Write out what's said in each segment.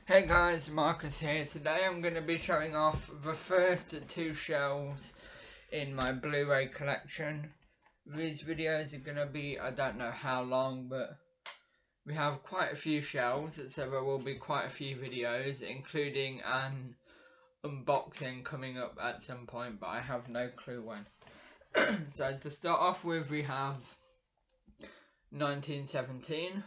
Hey guys, Marcus here. Today I'm going to be showing off the first two shelves in my Blu-ray collection. These videos are going to be, I don't know how long, but we have quite a few shelves, so there will be quite a few videos, including an unboxing coming up at some point, but I have no clue when. So to start off with, we have 1917.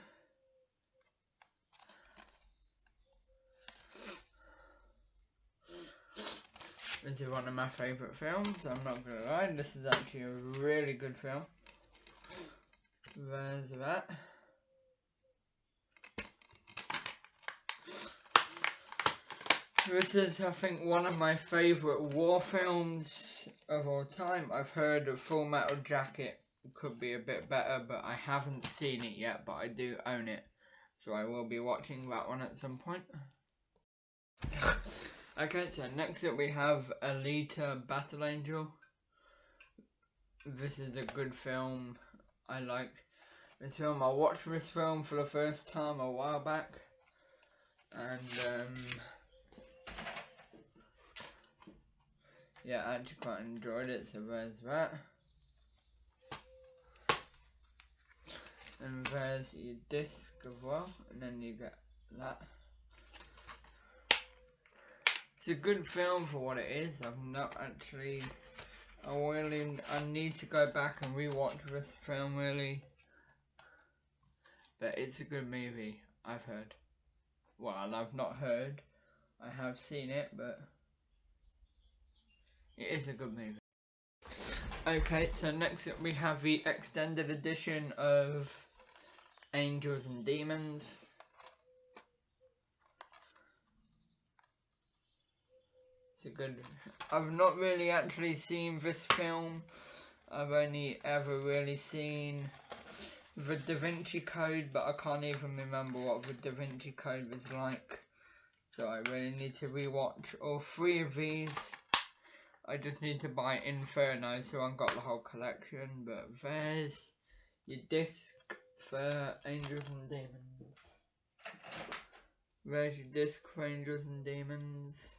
This is one of my favourite films, I'm not gonna lie, this is actually a really good film. There's that. This is, I think, one of my favourite war films of all time. I've heard Full Metal Jacket could be a bit better, but I haven't seen it yet, but I do own it. So I will be watching that one at some point. Okay, so next up we have Alita Battle Angel. This is a good film. I like this film. I watched this film for the first time a while back, and yeah, I actually quite enjoyed it, so there's that. And there's your disc as well, and then you get that. It's a good film for what it is. I've not actually, I need to go back and rewatch this film really. But it's a good movie, I've heard. Well, I've not heard, I have seen it, but it is a good movie. Okay, so next up we have the extended edition of Angels and Demons. It's a good... I've not really actually seen this film. I've only ever really seen the Da Vinci Code, but I can't even remember what the Da Vinci Code was like. So I really need to rewatch all three of these. I just need to buy Inferno, so I've got the whole collection. But there's your disc for Angels and Demons. There's your disc for Angels and Demons.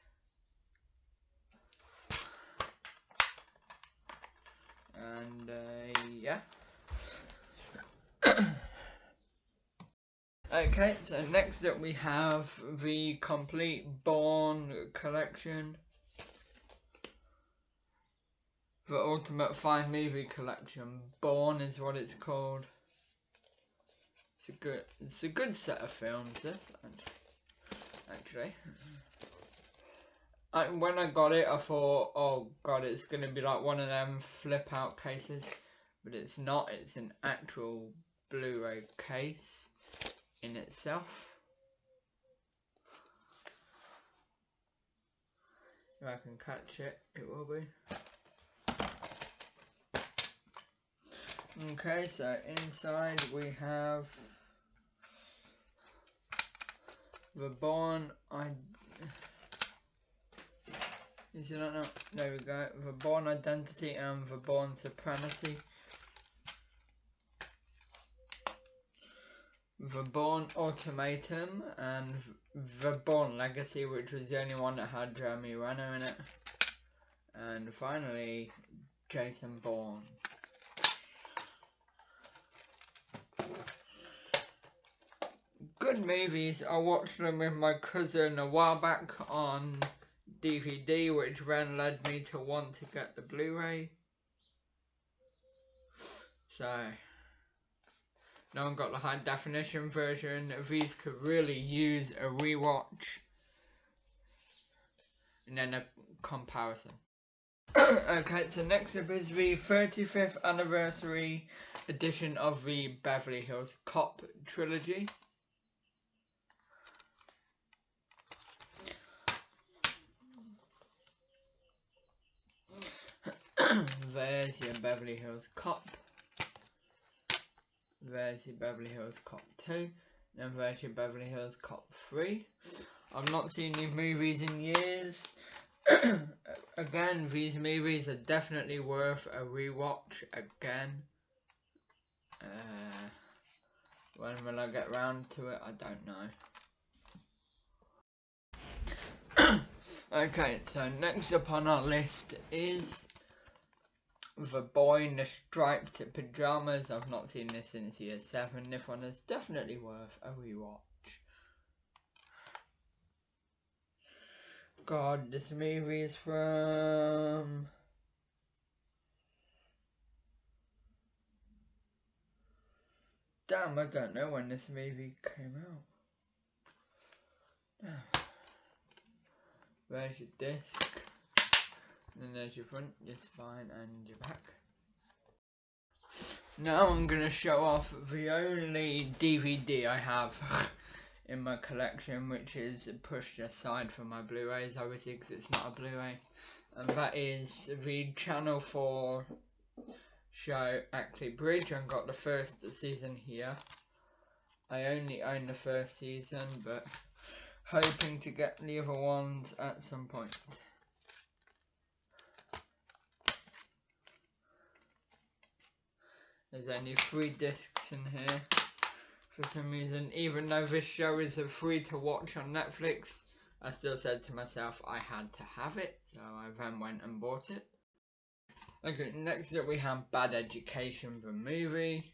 And yeah. Okay, so next up we have the complete Bourne collection. The Ultimate 5 movie collection. Bourne is what it's called. It's a good set of films, this, actually. When I got it, I thought, oh god, it's going to be like one of them flip out cases. But it's not, it's an actual Blu-ray case in itself. If I can catch it, it will be. Okay, so inside we have the Bourne. You don't know. There we go. The Bourne Identity and the Bourne Supremacy. The Bourne Ultimatum and the Bourne Legacy, which was the only one that had Jeremy Renner in it. And finally, Jason Bourne. Good movies. I watched them with my cousin a while back on DVD, which then led me to want to get the Blu-ray. So now I've got the high definition version. These could really use a rewatch and then a comparison. Okay, so next up is the 35th anniversary edition of the Beverly Hills Cop trilogy. There's your Beverly Hills Cop. There's your Beverly Hills Cop 2. And there's your Beverly Hills Cop 3. I've not seen these movies in years. Again, these movies are definitely worth a rewatch again. When will I get round to it? I don't know. Okay, so next up on our list is The Boy in the Striped Pyjamas. I've not seen this since year 7. This one is definitely worth a rewatch. God, this movie is from... Damn, I don't know when this movie came out. Damn. Where's your disc? And then there's your front, your spine, and your back. Now I'm going to show off the only DVD I have in my collection, which is pushed aside from my Blu-rays, obviously, because it's not a Blu-ray. And that is the Channel 4 show Ackley Bridge. I've got the first season here. I only own the first season, but hoping to get the other ones at some point. There's only 3 discs in here for some reason. Even though this show is free to watch on Netflix, I still said to myself I had to have it, so I then went and bought it. Okay, next up we have Bad Education, the movie.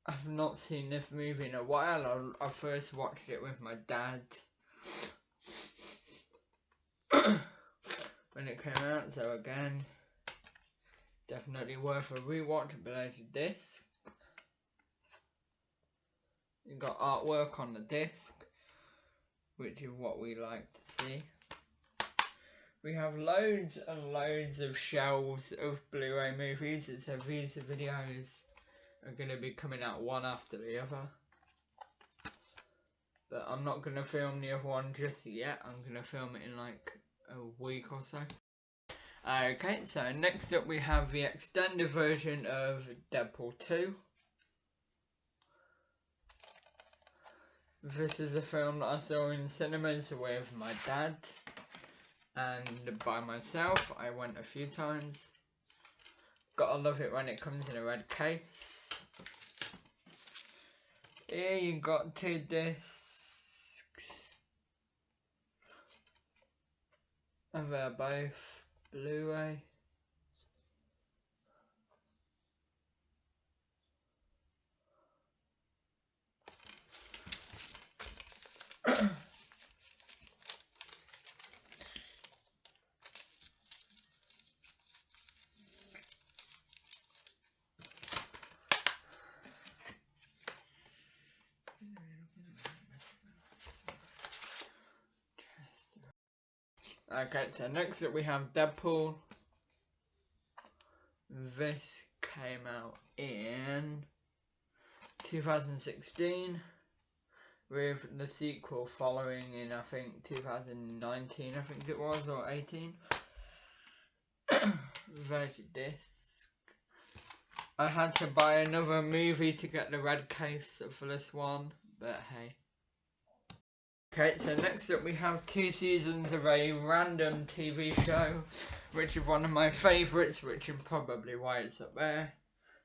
I've not seen this movie in a while. I first watched it with my dad when it came out, so again, definitely worth a rewatch. Below the disc, you got artwork on the disc, which is what we like to see. We have loads and loads of shelves of Blu-ray movies, so these videos are going to be coming out one after the other. But I'm not going to film the other one just yet. I'm going to film it in like a week or so. Okay, so next up we have the extended version of Deadpool 2. This is a film that I saw in cinemas with my dad and by myself. I went a few times. Gotta love it when it comes in a red case. Here you got 2 discs. And they're both Blu-ray. Okay, so next up we have Deadpool. This came out in 2016 with the sequel following in I think 2019 I think it was, or 18. There's your disc. I had to buy another movie to get the red case for this one, but hey. Okay, so next up we have 2 seasons of a random TV show, which is one of my favourites, which is probably why it's up there.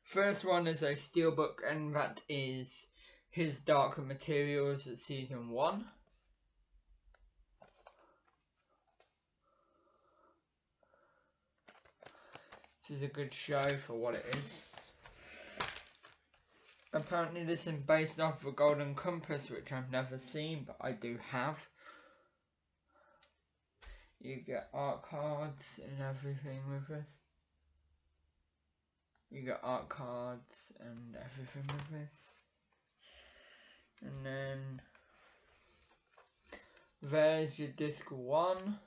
First one is a steelbook, and that is His Darker Materials season 1. This is a good show for what it is. Apparently this is based off The Golden Compass, which I've never seen, but I do have. You get art cards and everything with this. You get art cards and everything with this. And then there's your disc 1.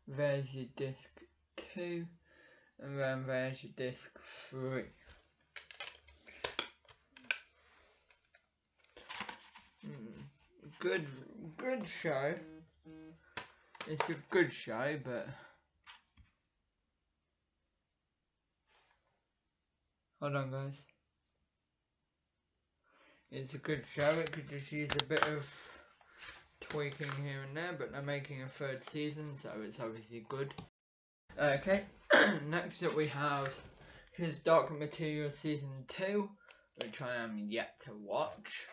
There's your disc 2. And then there's your disc 3. Good show. It's a good show, but hold on, guys. It's a good show. It could just use a bit of tweaking here and there, but they're making a 3rd season, so it's obviously good. Okay, next up we have His Darker Materials season 2. which I am yet to watch.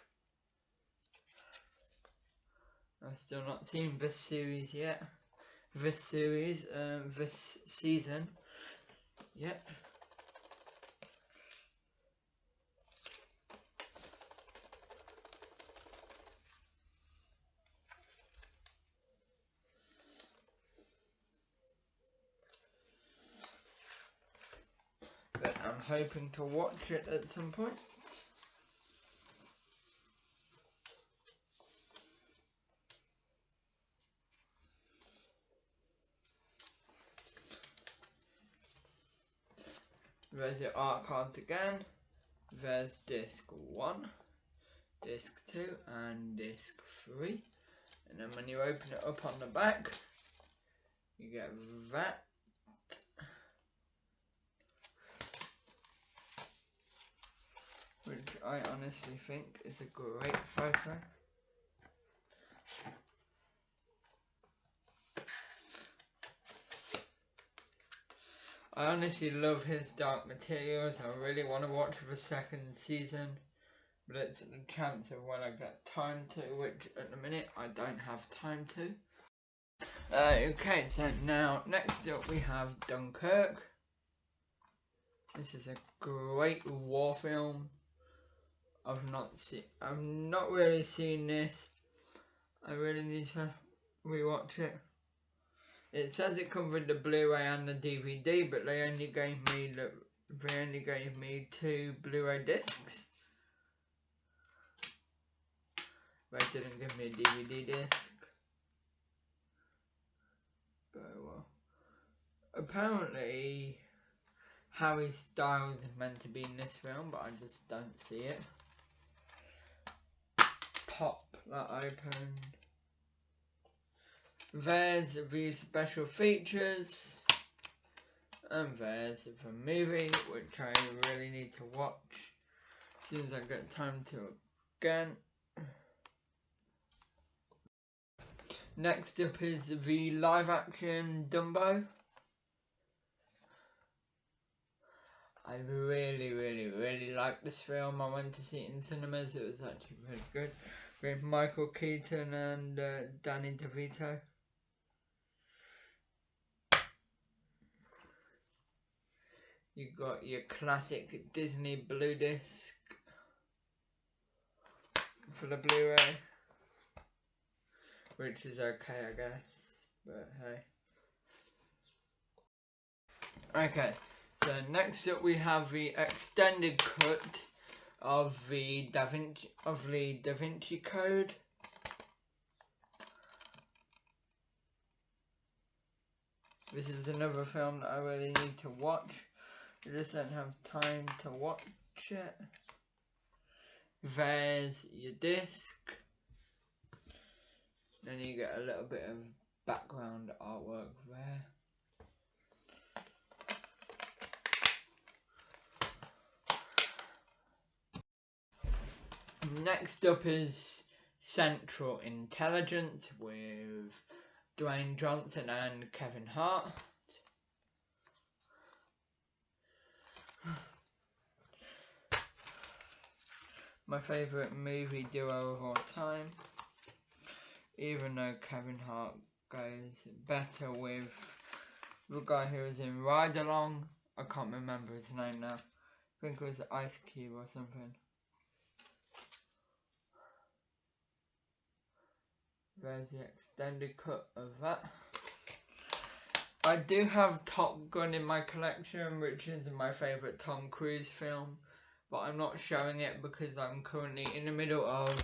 I've still not seen this series yet. This season yet. But I'm hoping to watch it at some point. There's your art cards again. There's disc 1, disc 2 and disc 3. And then when you open it up on the back, you get that. Which I honestly think is a great photo. I honestly love his Dark Materials. I really want to watch the second season, but it's a chance of when I get time to, which at the minute I don't have time to. Okay, so now next up we have Dunkirk. This is a great war film. I've not really seen this. I really need to rewatch it. It says it covered the Blu-ray and the DVD, but they only gave me 2 Blu-ray discs. They didn't give me a DVD disc. But well, apparently Harry Styles is meant to be in this film, but I just don't see it. Pop that open. There's the special features, and there's the movie, which I really need to watch as soon as I get time to again. Next up is the live action Dumbo. I really liked this film. I went to see it in cinemas. It was actually really good, with Michael Keaton and Danny DeVito. You got your classic Disney blue disc for the Blu-ray, which is okay, I guess, but hey. Okay, so next up we have the extended cut of the Da Vinci Code. This is another film that I really need to watch. I just don't have time to watch it. There's your disc. Then you get a little bit of background artwork there. Next up is Central Intelligence with Dwayne Johnson and Kevin Hart. My favourite movie duo of all time. Even though Kevin Hart goes better with the guy who was in Ride Along. I can't remember his name now. I think it was Ice Cube or something. There's the extended cut of that. I do have Top Gun in my collection, which is my favourite Tom Cruise film, but I'm not showing it because I'm currently in the middle of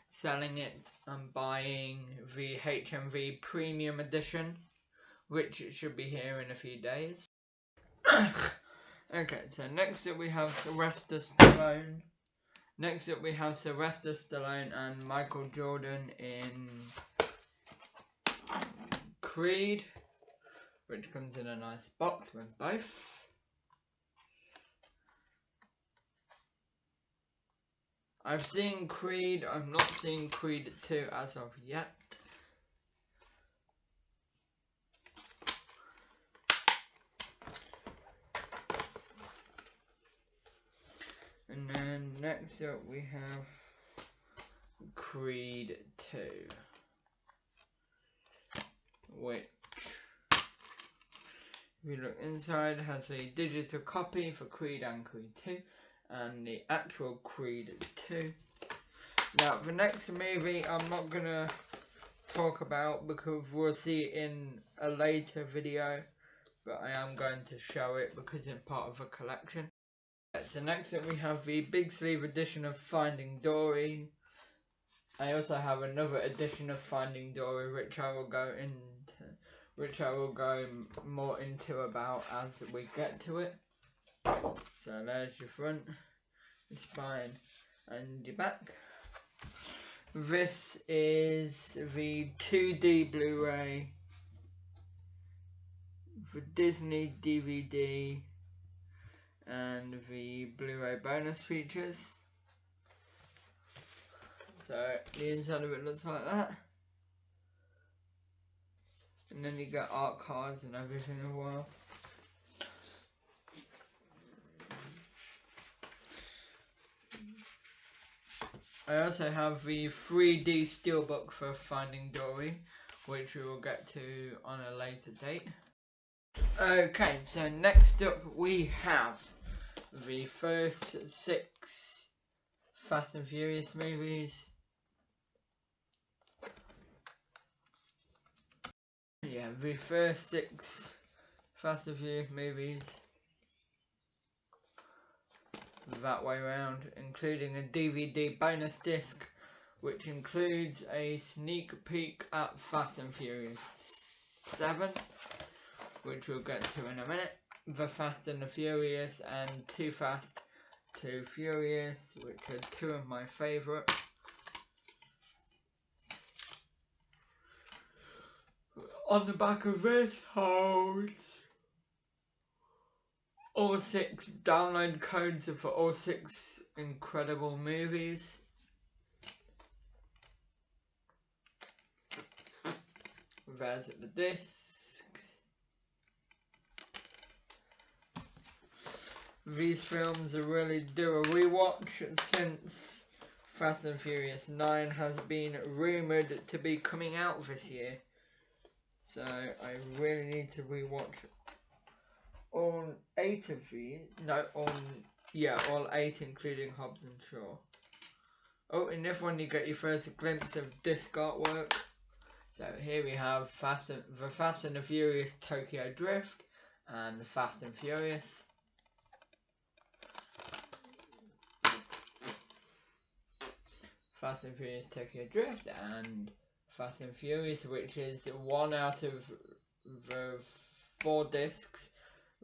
selling it and buying the HMV Premium Edition, which should be here in a few days. Okay, so next up we have Sylvester Stallone. And Michael Jordan in Creed, which comes in a nice box with both. I've seen Creed, I've not seen Creed 2 as of yet. next up we have Creed 2, which, if you look inside, has a digital copy for Creed and Creed 2, and the actual Creed 2. Now, the next movie I'm not going to talk about because we'll see it in a later video, but I am going to show it because it's part of a collection. So next up we have the big sleeve edition of Finding Dory. I also have another edition of Finding Dory which I will go more into about as we get to it. So there's your front, your spine and your back. This is the 2D Blu-ray, the Disney DVD and the Blu-ray bonus features. So the inside of it looks like that. And then you get art cards and everything as well. I also have the 3D steelbook for Finding Dory, which we will get to on a later date. Okay, so next up we have the first 6 Fast and Furious movies. Yeah, the first 6 Fast and Furious movies. That way around, including a DVD bonus disc, which includes a sneak peek at Fast and Furious 7, which we'll get to in a minute. The Fast and the Furious and Too Fast, Too Furious, which are 2 of my favourite. On the back of this holds all 6 download codes for all 6 incredible movies. There's the discs. These films are really due a rewatch since Fast and Furious 9 has been rumoured to be coming out this year. So I really need to rewatch all 8 of these. No, all 8 including Hobbs and Shaw. Oh, in this one you get your first glimpse of disc artwork. So here we have the Fast and the Furious Tokyo Drift and the Fast and Furious. Fast and Furious Tokyo Drift and Fast and Furious, which is 1 out of the 4 discs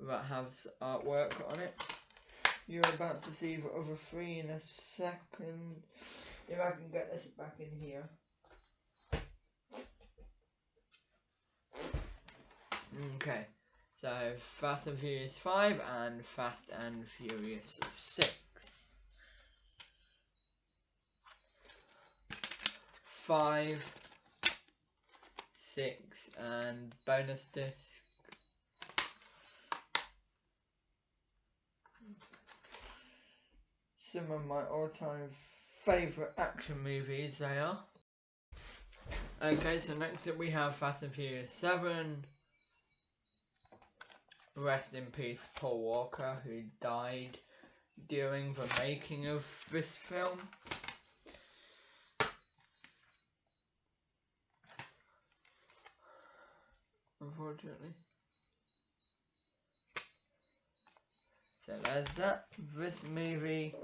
that has artwork on it. You're about to see the other 3 in a second. If I can get this back in here. Okay, so Fast and Furious 5 and Fast and Furious 6. 5, 6 and bonus disc. Some of my all-time favourite action movies they are. Okay, so next up we have Fast and Furious 7. Rest in peace Paul Walker, who died during the making of this film. Unfortunately. So there's that. This movie.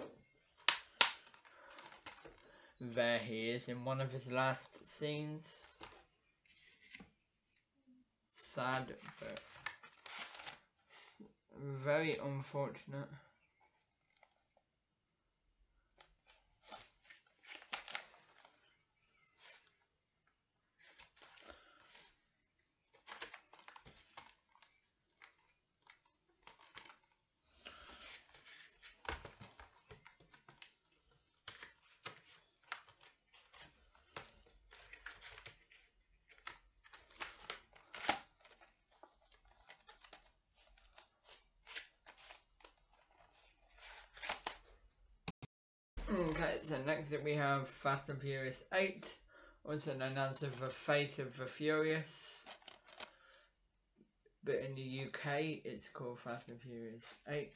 There he is in one of his last scenes. Sad, but very unfortunate. Okay, so next up we have Fast and Furious 8, also known as The Fate of the Furious. But in the UK, it's called Fast and Furious 8.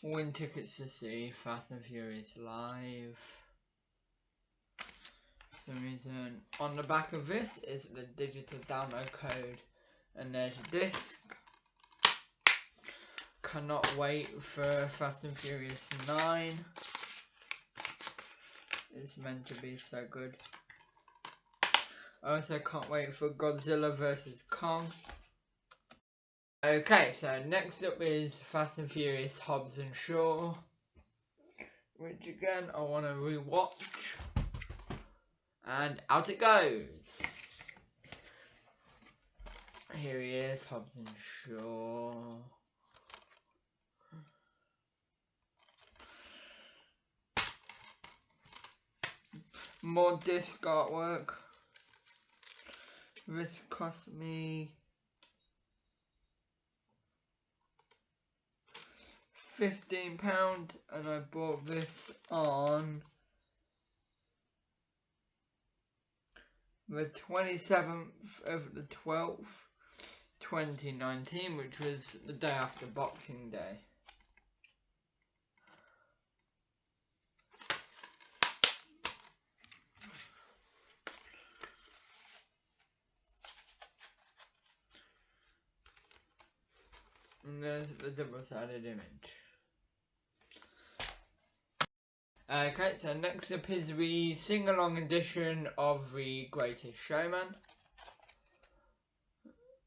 Win tickets to see Fast and Furious live. For some reason, on the back of this is the digital download code, and there's a disc. Cannot wait for Fast and Furious 9. It's meant to be so good. I also can't wait for Godzilla vs Kong. Okay, so next up is Fast and Furious Hobbs and Shaw, which again I want to rewatch. And out it goes. Here he is, Hobbs and Shaw. More disc artwork. This cost me £15, and I bought this on the 27th of the 12th, 2019, which was the day after Boxing Day. And there's the double-sided image. Okay, so next up is the sing-along edition of The Greatest Showman,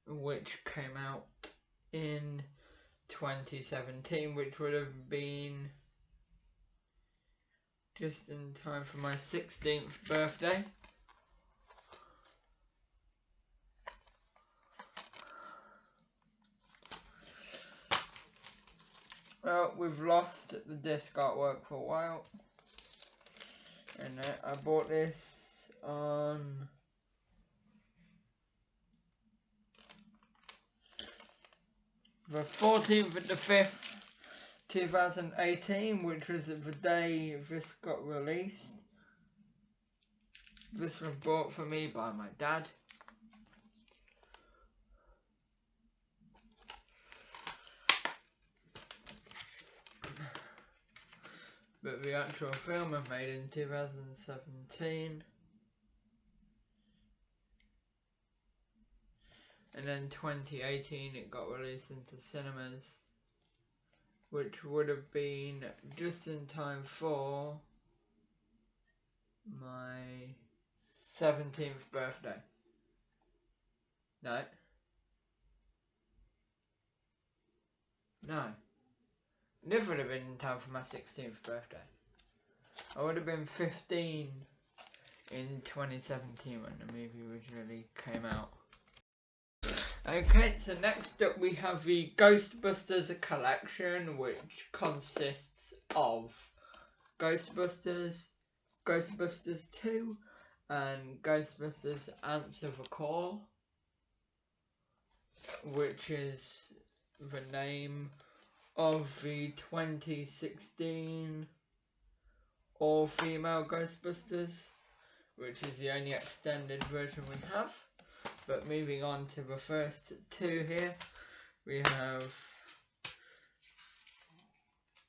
which came out in 2017, which would have been just in time for my 16th birthday. Well, we've lost the disc artwork for a while, and I bought this on the 14th of the 5th, 2018, which was the day this got released. This was bought for me by my dad. But the actual film was made in 2017. And then 2018 it got released into cinemas, which would have been just in time for my 17th birthday. No. This would have been in time for my 16th birthday. I would have been 15 in 2017 when the movie originally came out. Okay, so next up we have the Ghostbusters collection, which consists of Ghostbusters, Ghostbusters 2, and Ghostbusters Answer the Call, which is the name of the 2016 all-female Ghostbusters, which is the only extended version we have. But moving on to the first two here, we have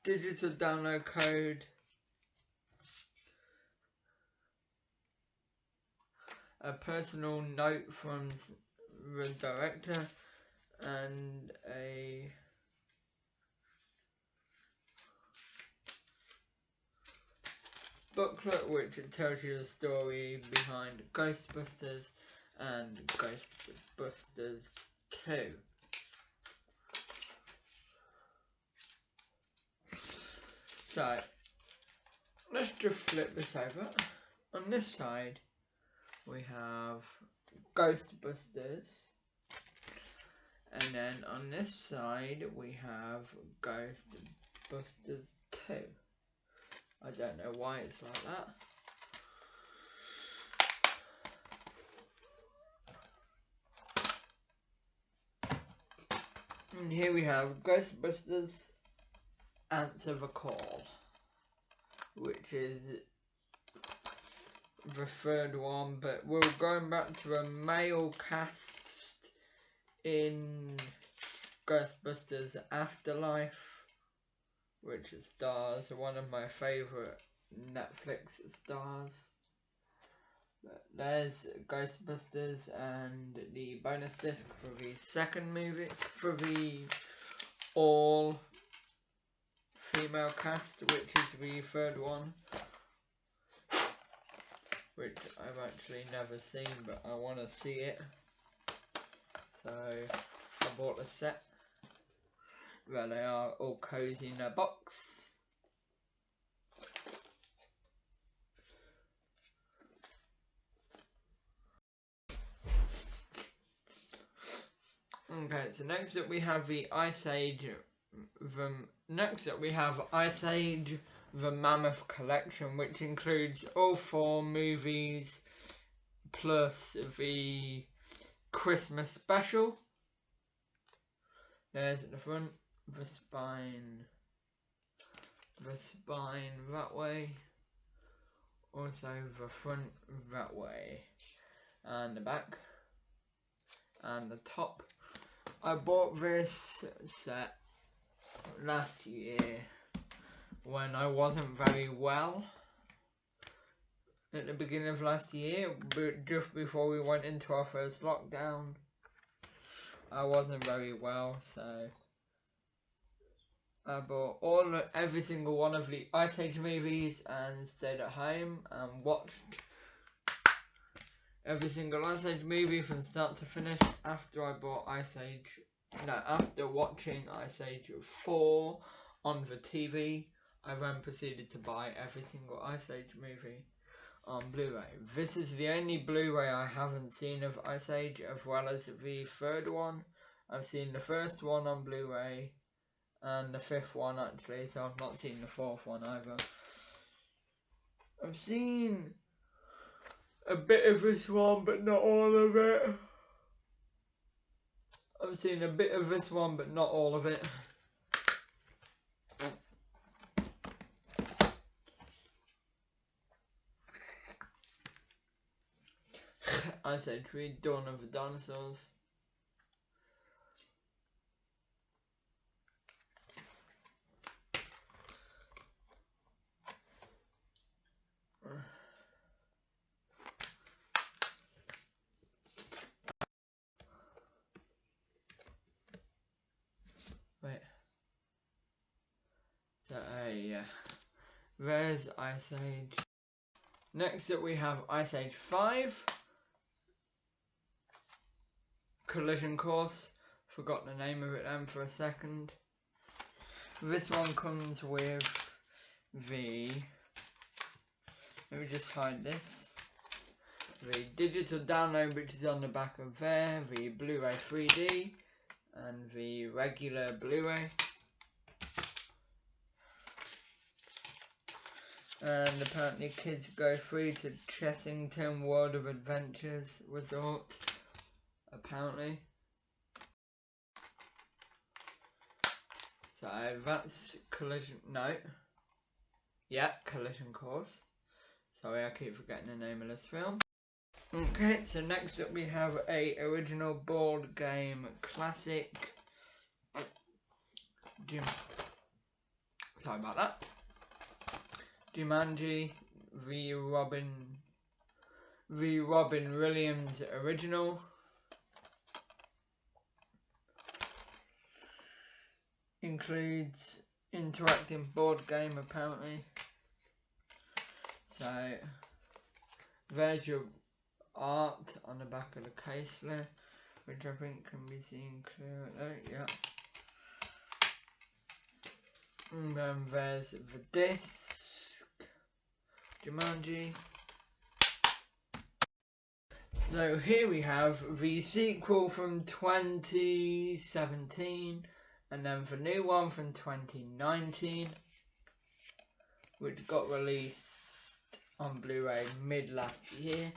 digital download code, a personal note from the director, and a booklet which tells you the story behind Ghostbusters and Ghostbusters 2. So, let's just flip this over. On this side, we have Ghostbusters, and then on this side, we have Ghostbusters 2. I don't know why it's like that. And here we have Ghostbusters Answer the Call, which is the third one, but we're going back to a male cast in Ghostbusters Afterlife, which stars one of my favourite Netflix stars. But there's Ghostbusters and the bonus disc for the second movie, for the all female cast, which is the third one, which I've actually never seen, but I want to see it, so I bought a set. There they are, all cozy in a box. Okay, so next up we have the Ice Age. Ice Age: The Mammoth Collection, which includes all 4 movies plus the Christmas special. There's at the front, the spine that way, also the front that way, and the back and the top. I bought this set last year when I wasn't very well. At the beginning of last year, just before we went into our first lockdown, I wasn't very well, so I bought every single one of the Ice Age movies and stayed at home and watched every single Ice Age movie from start to finish. After watching Ice Age 4 on the TV, I then proceeded to buy every single Ice Age movie on Blu-ray. This is the only Blu-ray I haven't seen of Ice Age, as well as the third one. I've seen the first one on Blu-ray and the 5th one actually, so I've not seen the 4th one either. I've seen a bit of this one, but not all of it. I've seen a bit of this one, but not all of it. Ice Age 3: Dawn of the Dinosaurs. Wait. So, yeah. There's Ice Age. Next up we have Ice Age 5. Collision Course. Forgot the name of it then for a second. This one comes with the... Let me just hide this. The digital download, which is on the back of there. The Blu-ray 3D. And the regular Blu-ray. And apparently kids go free to Chessington World of Adventures Resort. Apparently. So that's Collision... No. Yeah, Collision Course. Sorry, I keep forgetting the name of this film. Okay, so next up we have a original board game classic. Sorry about that. Jumanji, the Robin Williams original. Includes interactive board game apparently. So there's your art on the back of the case there, which I think can be seen clear there, yeah. And then there's the disc, Jumanji. So here we have the sequel from 2017, and then the new one from 2019, which got released on Blu-ray mid last year.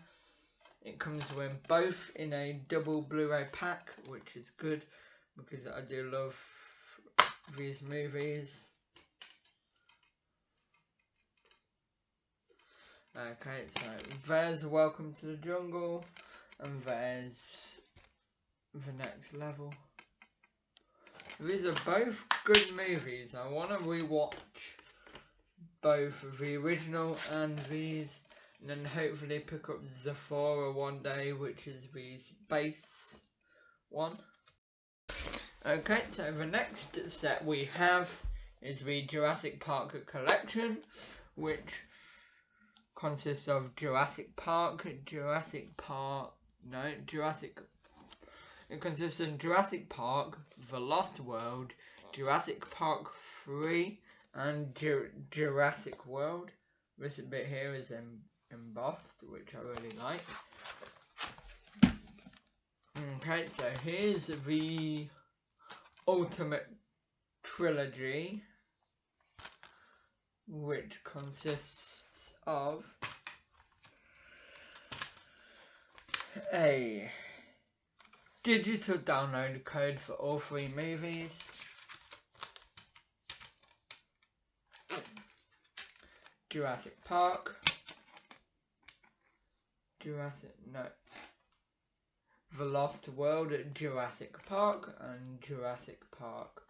It comes with both in a double Blu-ray pack, which is good. because I do love these movies. Okay, so there's Welcome to the Jungle, and there's The Next Level. These are both good movies. I want to rewatch both the original and these, and then hopefully pick up Zephora one day, which is the space one. Okay, so the next set we have is the Jurassic Park collection, which consists of Jurassic Park. It consists of Jurassic Park, The Lost World, Jurassic Park 3, and Jurassic World. This bit here is embossed, which I really like. Okay, so here's the Ultimate Trilogy, which consists of a digital download code for all 3 movies, Jurassic Park, The Lost World, Jurassic Park, and Jurassic Park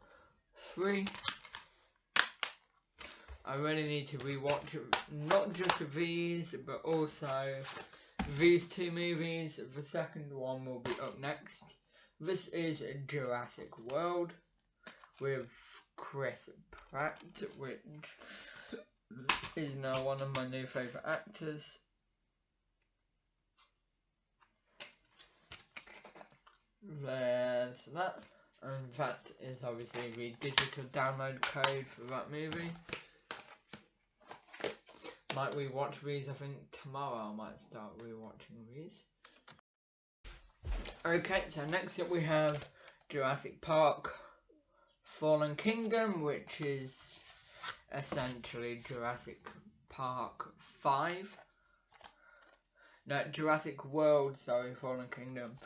3. I really need to rewatch not just these, but also these 2 movies. The second one will be up next. This is Jurassic World with Chris Pratt, which is now one of my new favourite actors. There's that, and that is obviously the digital download code for that movie. Might rewatch these, I think tomorrow I might start rewatching these. Okay, so next up we have Jurassic Park Fallen Kingdom, which is essentially Jurassic Park 5. No, Jurassic World, Fallen Kingdom,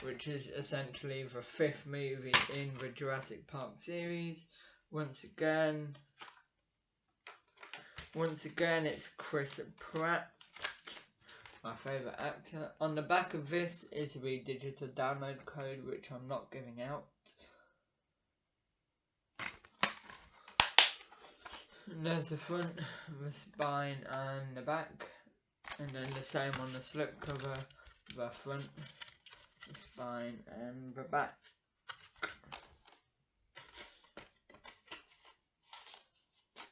which is essentially the 5th movie in the Jurassic Park series. Once again, it's Chris Pratt, my favourite actor. On the back of this is the digital download code, which I'm not giving out. And there's the front, the spine and the back. And then the same on the slipcover, the front, the spine and the back.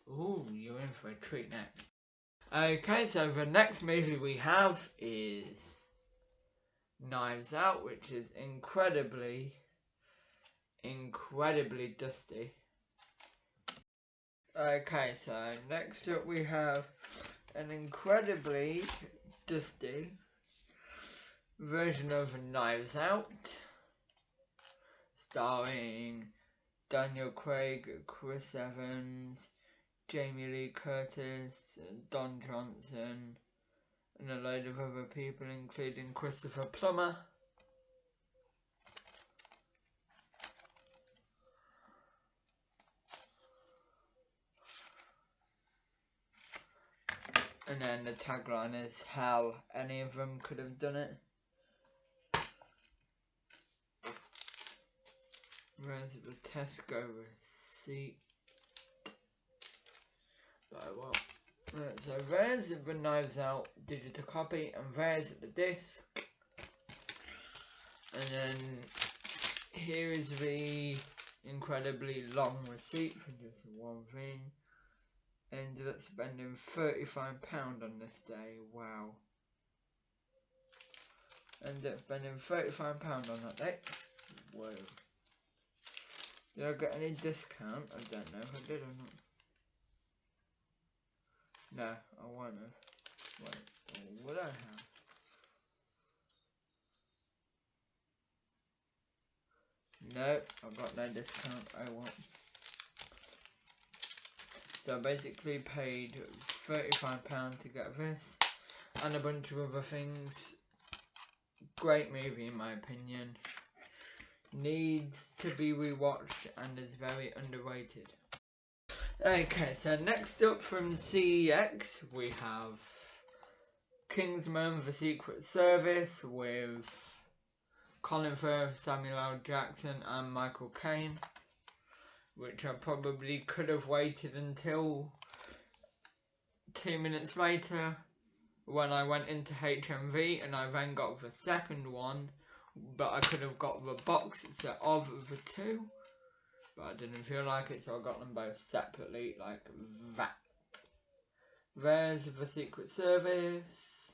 Ooh, you're in for a treat next. Okay, so the next movie we have is Knives Out, which is incredibly dusty. Okay, so next up we have an incredibly dusty version of Knives Out, starring Daniel Craig, Chris Evans, Jamie Lee Curtis, Don Johnson, and a load of other people, including Christopher Plummer. And then the tagline is, hell, any of them could have done it. Where's the Tesco receipt? So there's the Knives Out digital copy, and there's the disc. And then here is the incredibly long receipt for just one thing. Ended up spending £35 on this day. Wow. Ended up spending £35 on that day. Whoa. Did I get any discount? I don't know if I did or not. No, I won't have. Wait, what would I have? Nope, I've got no discount. I won't. So I basically paid £35 to get this and a bunch of other things. Great movie in my opinion. needs to be rewatched and is very underrated. Okay, so next up from CEX we have Kingsman: The Secret Service with Colin Firth, Samuel L. Jackson and Michael Caine, which I probably could have waited until 2 minutes later when I went into HMV and I then got the second one, but I could have got the box set of the two, but I didn't feel like it, so I got them both separately like that. There's The Secret Service.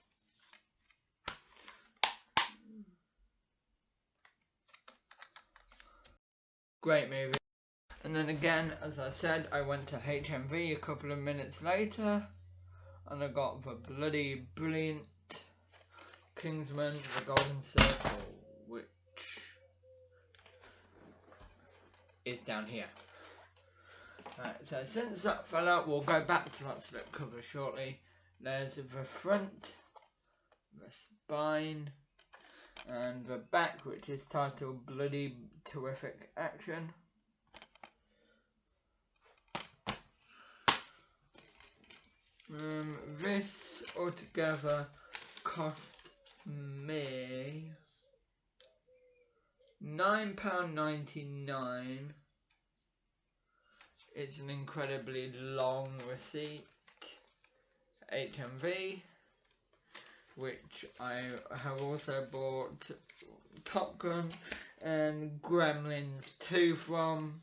Great movie. And then again, as I said, I went to HMV a couple of minutes later and I got the bloody brilliant Kingsman: The Golden Circle, which is down here. Right, so since that fell out, we'll go back to that slipcover shortly. There's the front, the spine, and the back, which is titled Bloody Terrific Action. This altogether cost me £9.99. It's an incredibly long receipt. HMV, which I have also bought Top Gun and Gremlins 2 from,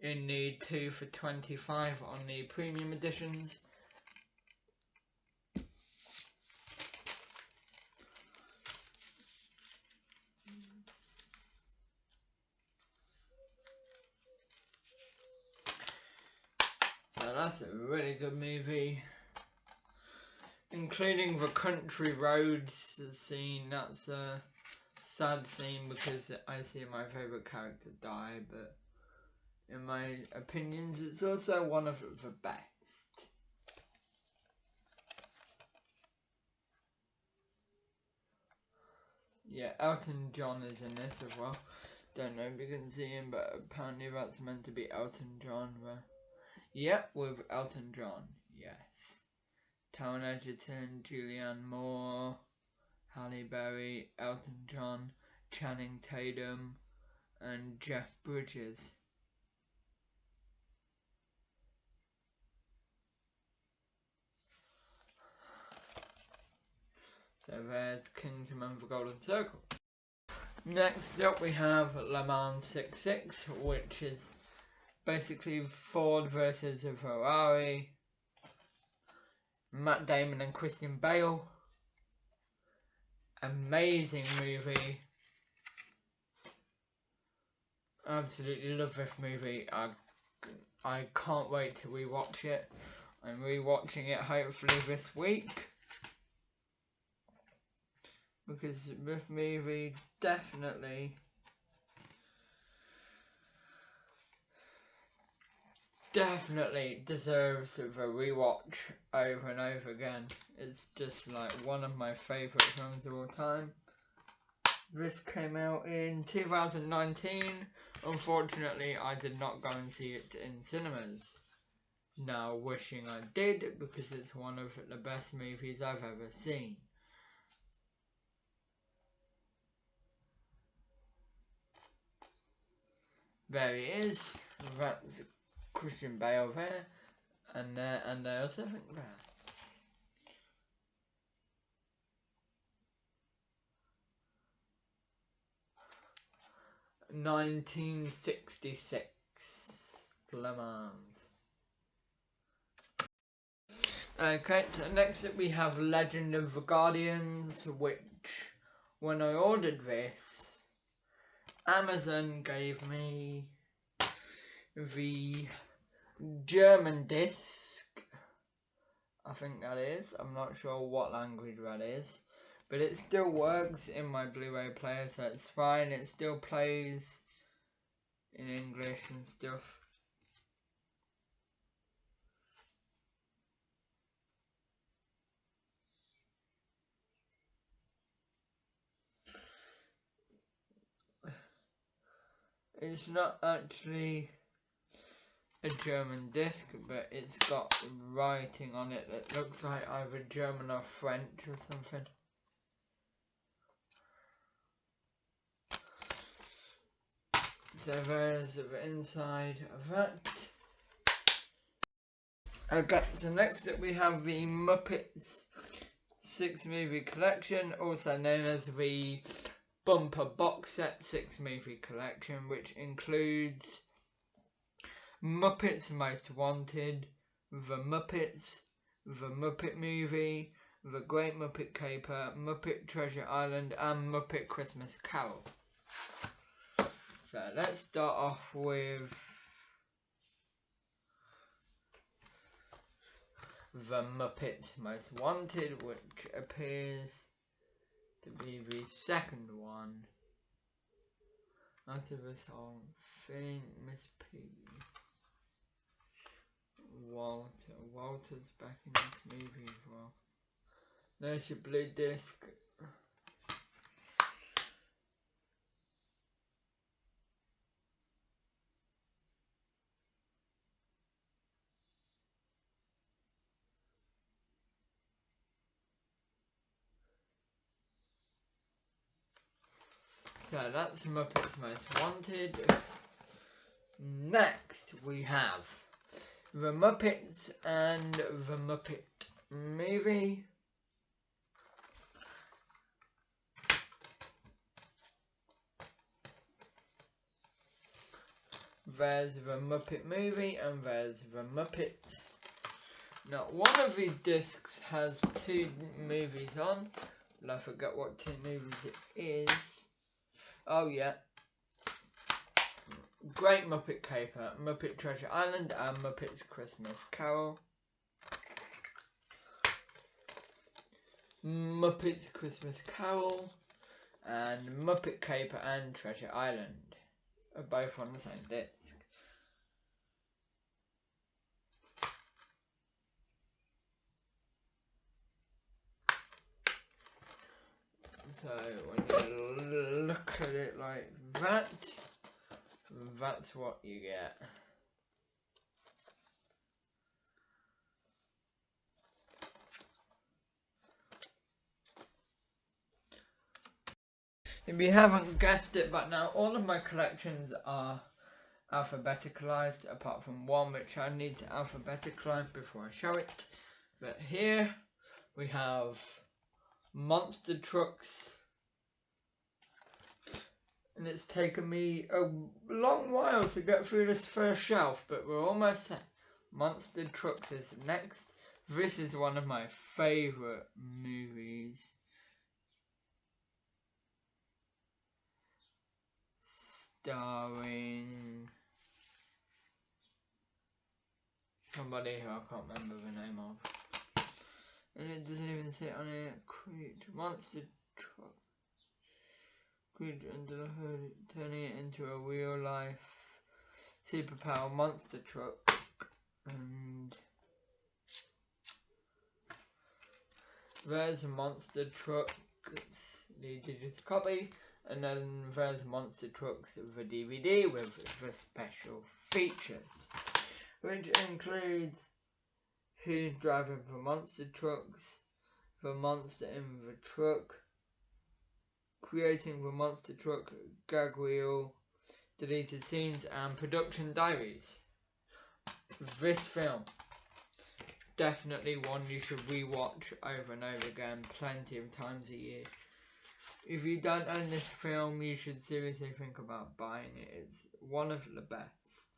in the 2 for $25 on the premium editions. So that's a really good movie, including the country roads scene. That's a sad scene because I see my favourite character die, but in my opinions it's also one of the best. Yeah, Elton John is in this as well. Don't know if you can see him, but apparently that's meant to be Elton John. Yep, with Elton John, yes. Taron Egerton, Julianne Moore, Halle Berry, Elton John, Channing Tatum, and Jeff Bridges. So there's Kingsman: The Golden Circle. Next up we have Le Mans 66, which is basically Ford versus a Ferrari. Matt Damon and Christian Bale. Amazing movie. Absolutely love this movie. I can't wait to rewatch it. I'm rewatching it hopefully this week, because this movie definitely deserves a rewatch over and over again. It's just like one of my favourite films of all time. This came out in 2019. Unfortunately, I did not go and see it in cinemas. Now, wishing I did, because it's one of the best movies I've ever seen. There he is. That's Christian Bale there. And there's something there. 1966 Le Mans. Okay, so next up we have Legend of the Guardians, which when I ordered this, Amazon gave me the German disc, I think that is. I'm not sure what language that is, but it still works in my Blu-ray player, so it's fine. It still plays in English and stuff. It's not actually a German disc, but it's got writing on it that looks like either German or French or something. So there's the inside of that. Okay, so next up we have the Muppets 6-movie collection, also known as the Bumper Box Set 6-movie collection, which includes Muppets Most Wanted, The Muppets, The Muppet Movie, The Great Muppet Caper, Muppet Treasure Island, and Muppet Christmas Carol. So let's start off with The Muppets Most Wanted, which appears to be the second one out of this whole thing. Miss Piggy. Walter's back in this movie as well. There's your blue disc. So that's Muppets Most Wanted. Next we have The Muppets and The Muppet Movie. There's The Muppet Movie and there's The Muppets. Now one of these discs has 2 movies on, and I forget what 2 movies it is. Oh yeah. Great Muppet Caper, Muppet Treasure Island, and Muppets Christmas Carol. Muppets Christmas Carol and Muppet Caper and Treasure Island are both on the same disc. So when you look at it like that, that's what you get. If you haven't guessed it, but now all of my collections are alphabeticalized, apart from one which I need to alphabeticalize before I show it. But here we have Monster Trucks, and it's taken me a long while to get through this first shelf, but we're almost there. Monster Trucks is next. This is one of my favourite movies. Starring somebody who I can't remember the name of. And it doesn't even say it on here. Monster Truck. Creature under the hood, turning it into a real life superpower monster truck. And there's a Monster Trucks, the digital copy, and then there's Monster Trucks, the DVD with the special features, which includes who's driving the Monster Trucks, the monster in the truck, creating the Monster Truck gag reel, deleted scenes, and production diaries. This film, definitely one you should rewatch over and over again plenty of times a year. If you don't own this film, you should seriously think about buying it. It's one of the best.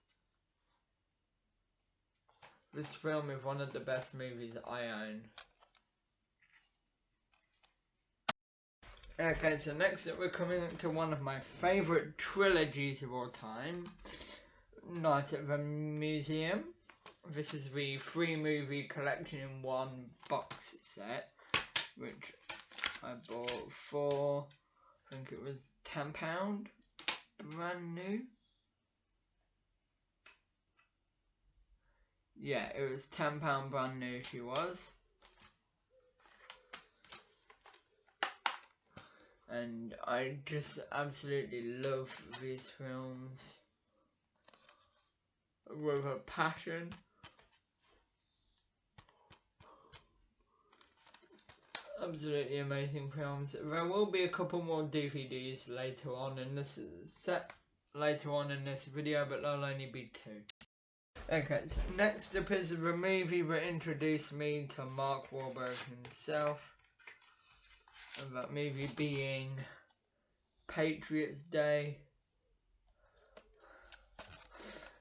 This film is one of the best movies I own. Okay, so next up we're coming to one of my favourite trilogies of all time, Night at the Museum. This is the 3-movie collection in one box set, which I bought for, I think it was £10, brand new. Yeah, it was £10 brand new she was. and I just absolutely love these films with a passion. Absolutely amazing films. There will be a couple more DVDs later on in this video, but there'll only be 2. Okay, so next up is the movie that introduced me to Mark Wahlberg himself, and that movie being Patriots Day,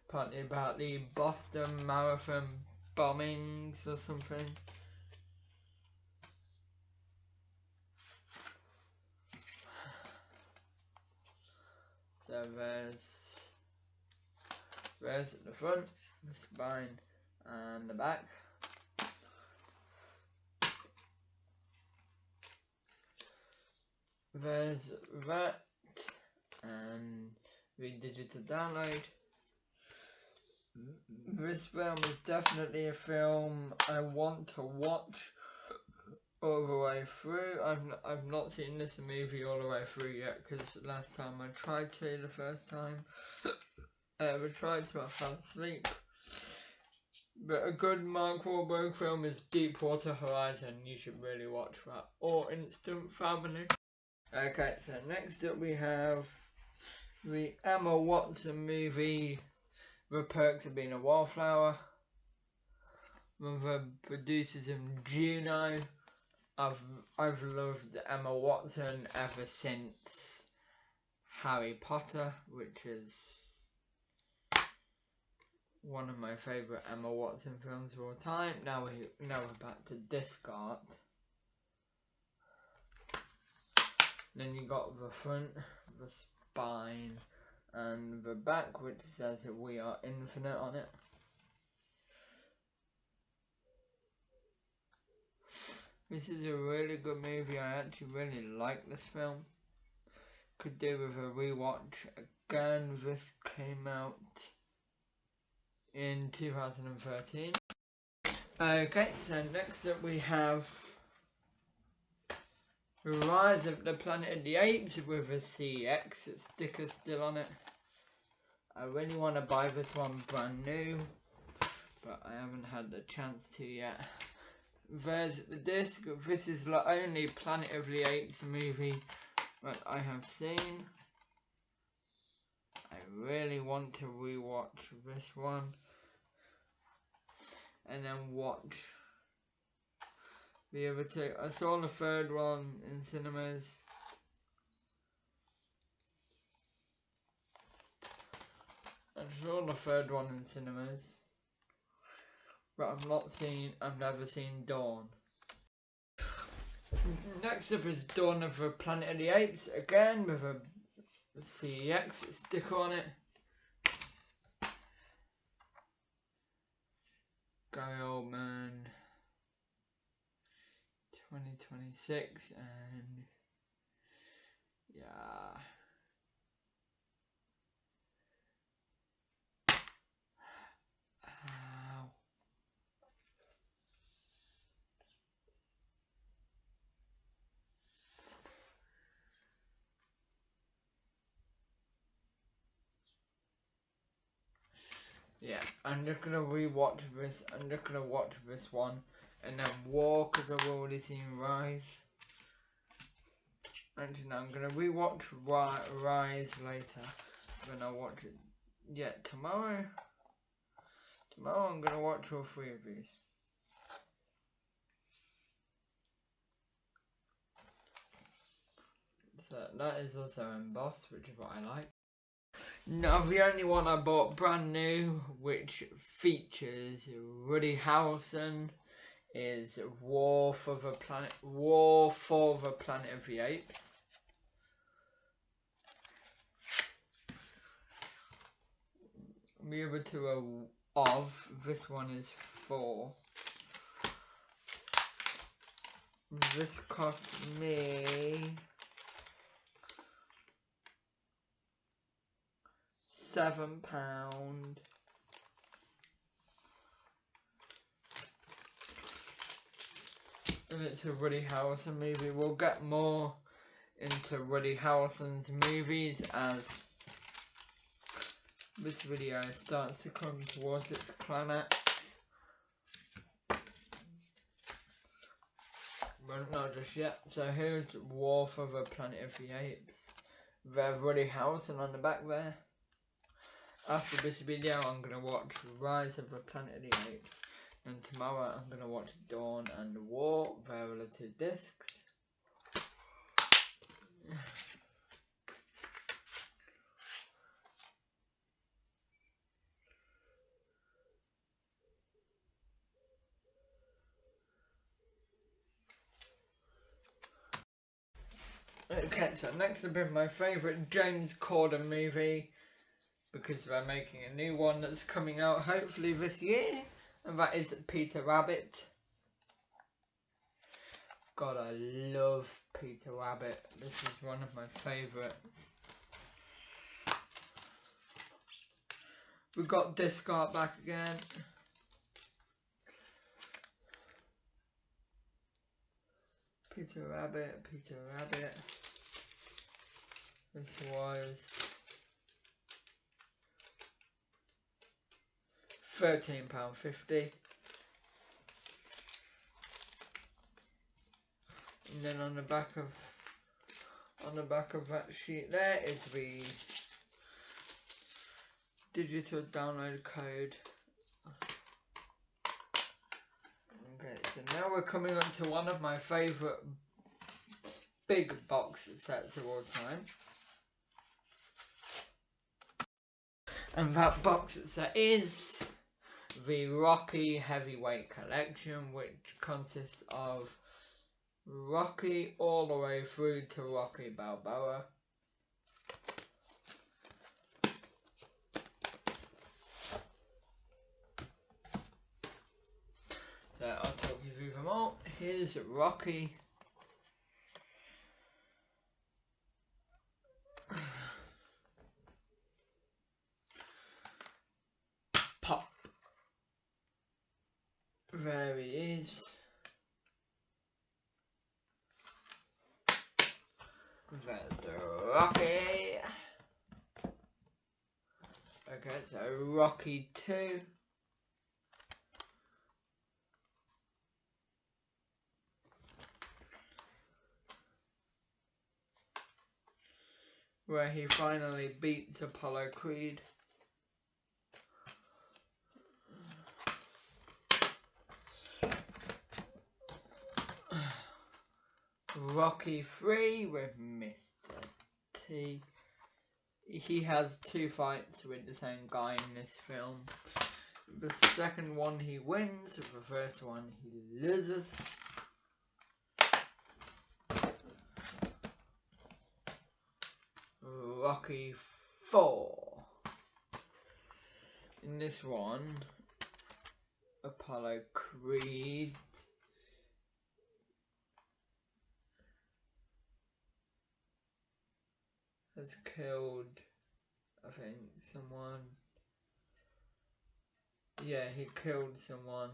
partly about the Boston Marathon bombings or something. So there's the front, the spine, and the back. There's that, and the digital download. This film is definitely a film I want to watch all the way through. I've not seen this movie all the way through yet, because last time I tried to, the first time I ever tried to, I fell asleep. But a good Mark Wahlberg film is Deepwater Horizon. You should really watch that. Or Instant Family. Okay, so next up we have the Emma Watson movie, The Perks of Being a Wallflower. With the producers of Juno. I've loved Emma Watson ever since Harry Potter, which is one of my favourite Emma Watson films of all time. Now we're back to Discard. Then you got the front, the spine, and the back, which says that we are infinite on it. This is a really good movie. I actually really like this film. Could do with a rewatch. Again, this came out in 2013. Okay, so next up we have Rise of the Planet of the Apes with a CX sticker still on it. I really want to buy this one brand new, but I haven't had the chance to yet. There's the disc. This is the only Planet of the Apes movie that I have seen. I really want to rewatch this one and then watch the other 2. I saw the 3rd one in cinemas. I saw the 3rd one in cinemas, but I've never seen Dawn. Next up is Dawn of the Planet of the Apes, again with a CEX sticker on it. Gary Oldman, 2026, and yeah. Yeah, I'm just gonna rewatch this. I'm just gonna watch this one and then War, because I've already seen Rise. Actually, no, I'm gonna rewatch Rise later. Then I'll watch it. Yeah, tomorrow. Tomorrow I'm gonna watch all 3 of these. So that is also embossed, which is what I like. Now the only one I bought brand new, which features Woody Harrelson, is War for the Planet of the Apes. The other 2 are of. This one is for. This cost me £7. And it's a Woody Harrelson movie. We'll get more into Woody Harrelson's movies as this video starts to come towards its climax. But not just yet. So here's War for the Planet of the Apes. There's Woody Harrelson on the back there. After this video I'm going to watch Rise of the Planet of the Apes. And tomorrow I'm going to watch Dawn and War. There are the 2 discs. Okay, so next up is my favourite James Corden movie, because they're making a new one that's coming out hopefully this year, and that is Peter Rabbit. God, I love Peter Rabbit. This is one of my favourites. We've got disc art back again. Peter Rabbit, Peter Rabbit. This was £13.50. And then on the back of that sheet there is the digital download code. Okay, so now we're coming up to one of my favourite big box sets of all time. And that box set is the Rocky Heavyweight Collection, which consists of Rocky all the way through to Rocky Balboa. So I'll talk you through them all. Here's Rocky. Pop. There he is. There's Rocky. Okay, so Rocky 2. Where he finally beats Apollo Creed. Rocky 3 with Mr. T. He has 2 fights with the same guy in this film. The second one he wins, the first one he loses. Rocky 4. In this one, Apollo Creed has killed, I think, someone. Yeah, he killed someone.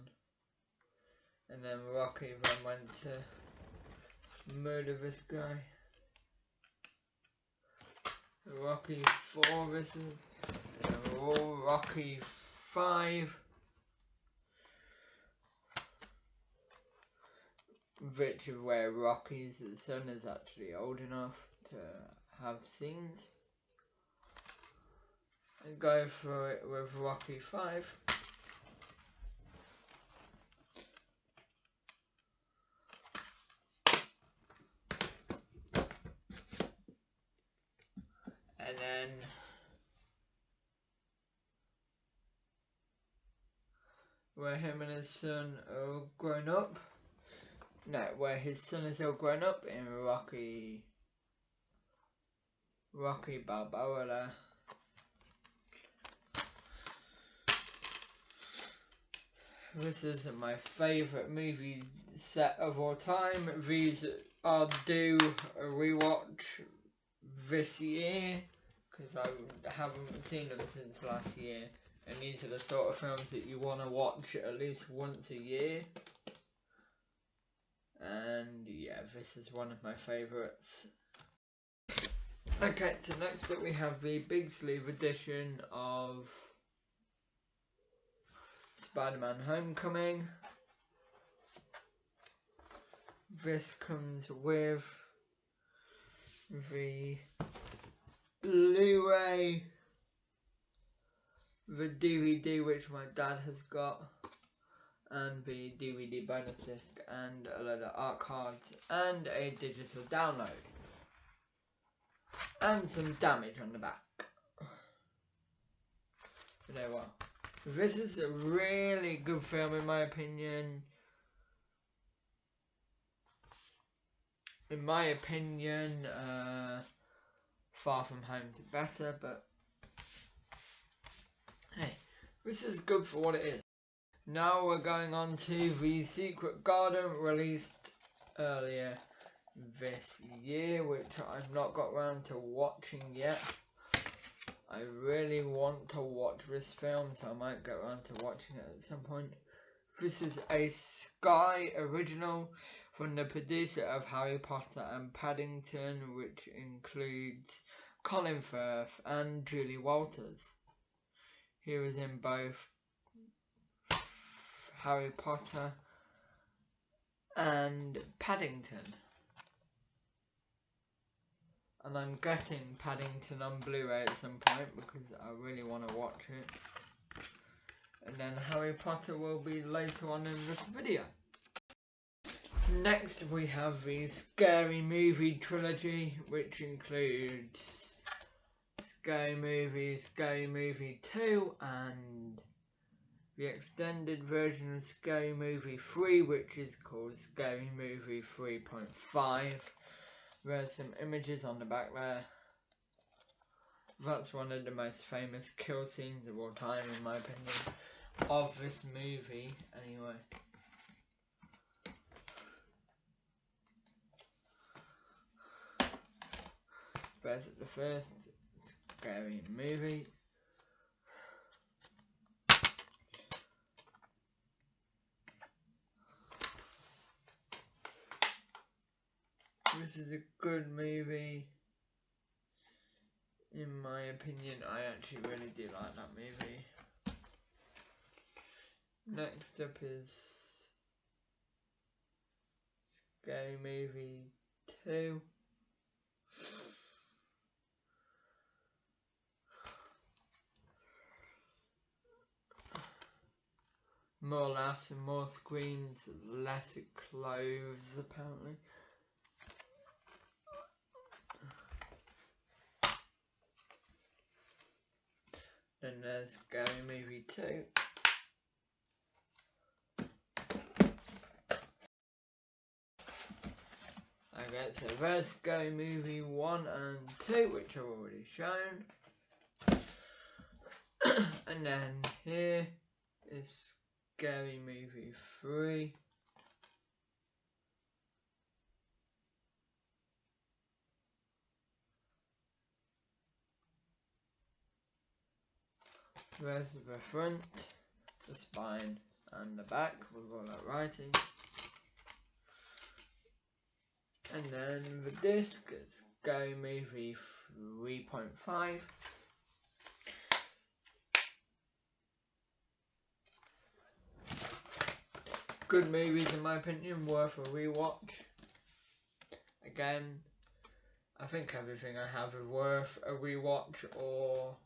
And then Rocky then went to murder this guy. Rocky 4 this is. Rocky 5. Which is where Rocky's son is actually old enough to have scenes. And go through it with Rocky 5. And then where him and his son are all grown up. No, where his son is all grown up in Rocky Balboa there. This is my favourite movie set of all time. These are due a rewatch this year, because I haven't seen them since last year. And these are the sort of films that you want to watch at least once a year. And yeah, this is one of my favourites. Okay, so next up we have the big sleeve edition of Spider-Man Homecoming. This comes with the Blu-ray, the DVD which my dad has got, and the DVD bonus disc, and a load of art cards, and a digital download, and some damage on the back. You know what? This is a really good film in my opinion. Far From Home's better, but hey, this is good for what it is. Now we're going on to The Secret Garden, released earlier this year, which I've not got around to watching yet. I really want to watch this film, so I might get around to watching it at some point. This is a Sky original from the producer of Harry Potter and Paddington, which includes Colin Firth and Julie Walters. He was in both Harry Potter and Paddington. And I'm getting Paddington on Blu-ray at some point because I really want to watch it. And then Harry Potter will be later on in this video. Next we have the Scary Movie trilogy, which includes Scary Movie 2, and the extended version of Scary Movie 3, which is called Scary Movie 3.5. There's some images on the back there. That's one of the most famous kill scenes of all time, in my opinion, of this movie, anyway. There's the first Scary Movie. This is a good movie. In my opinion, I actually really do like that movie. Next up is Scary Movie 2. More laughs and more screens, less clothes apparently. Then there's Scary Movie 2. Okay, so there's Scary Movie 1 and 2, which I've already shown. And then here is Scary Movie 3. There's the front, the spine, and the back with all that writing. And then the disc is Scary Movie 3.5. Good movies in my opinion, worth a rewatch. Again, I think everything I have is worth a rewatch or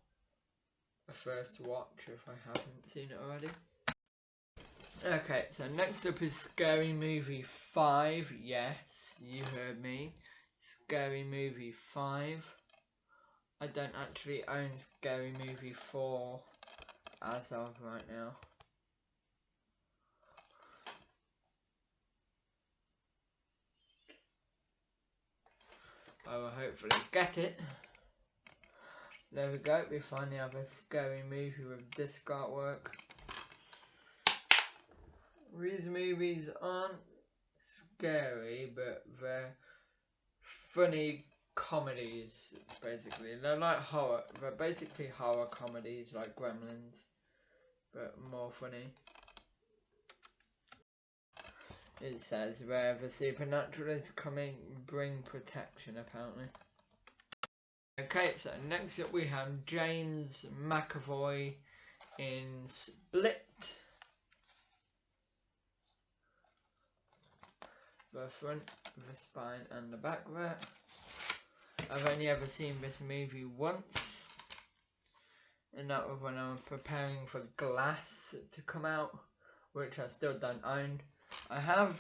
a first watch if I haven't seen it already. Okay, so next up is Scary Movie 5. Yes, you heard me. Scary Movie 5. I don't actually own Scary Movie 4 as of right now. I will hopefully get it. There we go, we finally have a Scary Movie with disc artwork. These movies aren't scary, but they're funny comedies, basically. They're like horror, they're basically horror comedies like Gremlins, but more funny. It says, where the supernatural is coming, bring protection, apparently. Okay, so next up we have James McAvoy in Split. The front, the spine and the back there. I've only ever seen this movie once, and that was when I was preparing for Glass to come out, which I still don't own. I have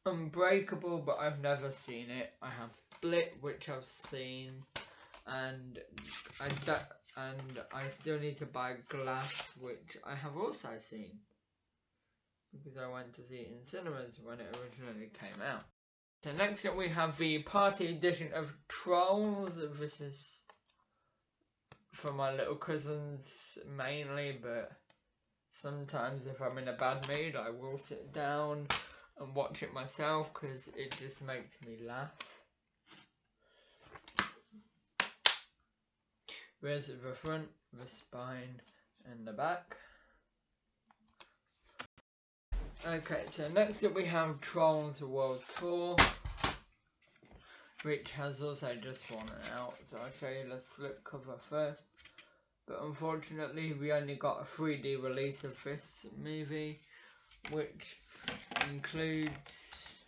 Unbreakable, but I've never seen it. I have Split, which I've seen, and I still need to buy Glass, which I have also seen, because I went to see it in cinemas when it originally came out. So next up we have the party edition of Trolls. This is for my little cousins mainly, but sometimes if I'm in a bad mood I will sit down and watch it myself because it just makes me laugh. There's the front, the spine and the back. Okay, so next up we have Trolls World Tour, which has also just one out, so I'll show you the slipcover first. But unfortunately we only got a 3D release of this movie, which includes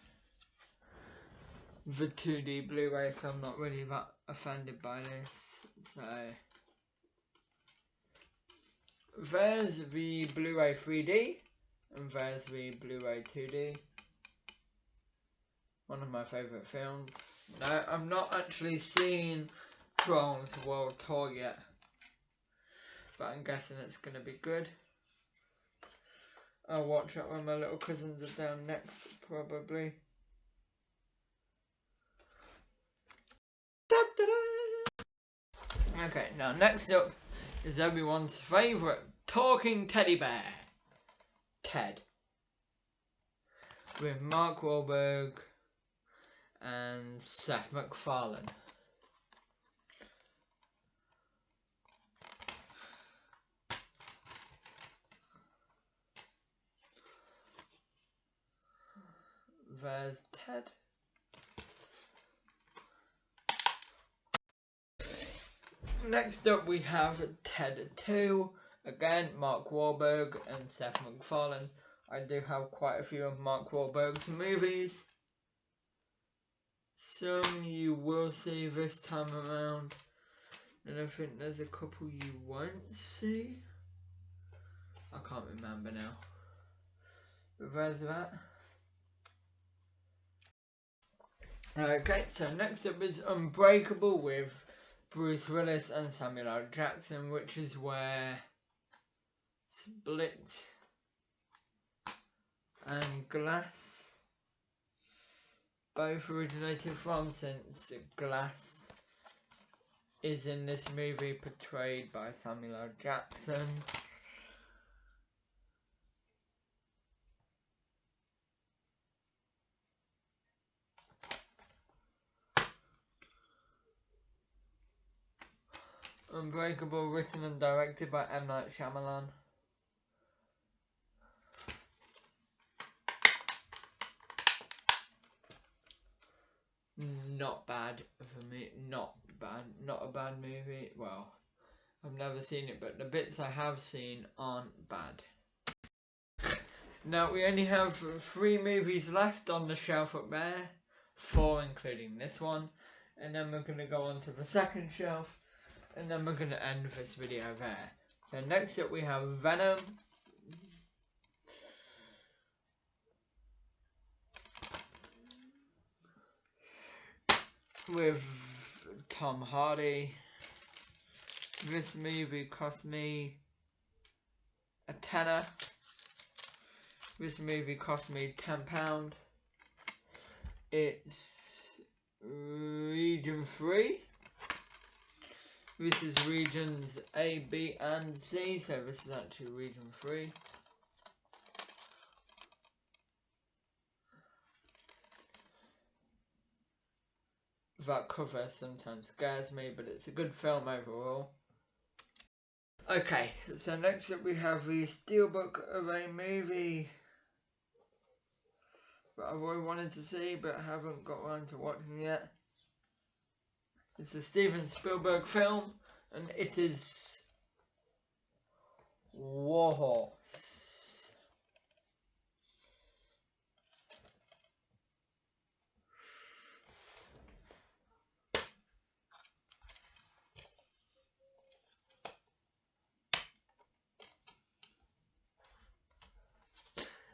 the 2D Blu-ray, so I'm not really that offended by this. So there's the Blu-ray 3D and there's the Blu-ray 2D. One of my favourite films. Now, I've not actually seen Trolls World Tour yet, but I'm guessing it's going to be good. I'll watch it when my little cousins are down next, probably. Okay, now next up is everyone's favourite talking teddy bear, Ted, with Mark Wahlberg and Seth MacFarlane. There's Ted. Next up we have Ted 2, again Mark Wahlberg and Seth MacFarlane. I do have quite a few of Mark Wahlberg's movies. Some you will see this time around, and I think there's a couple you won't see. I can't remember now. But there's that. Okay, so next up is Unbreakable with Bruce Willis and Samuel L. Jackson, which is where Split and Glass both originated from, since Glass is in this movie portrayed by Samuel L. Jackson. Unbreakable, written and directed by M. Night Shyamalan. Not bad for me, not bad, not a bad movie. Well, I've never seen it, but the bits I have seen aren't bad. Now, we only have 3 movies left on the shelf up there, 4 including this one, and then we're going to go on to the second shelf, and then we're going to end this video there. So next up we have Venom. With Tom Hardy. This movie cost me a tenner. This movie cost me £10. It's region 3. This is regions A, B and C, so this is actually region 3. That cover sometimes scares me, but it's a good film overall. Okay, so next up we have the steelbook of a movie that I've always wanted to see but haven't got around to watching yet. It's a Steven Spielberg film, and it is Warhorse.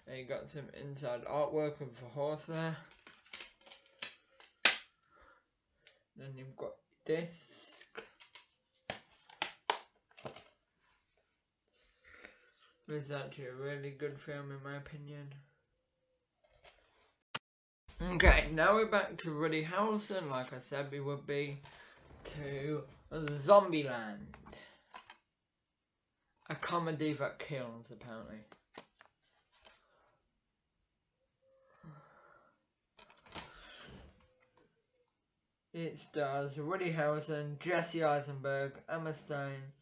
And you got some inside artwork of the horse there. Then you've got disc. It's actually a really good film in my opinion. Okay, now we're back to Woody Harrelson, like I said we would be, to Zombieland. A comedy that kills, apparently. It stars Woody Harrelson, Jesse Eisenberg, Emma Stone,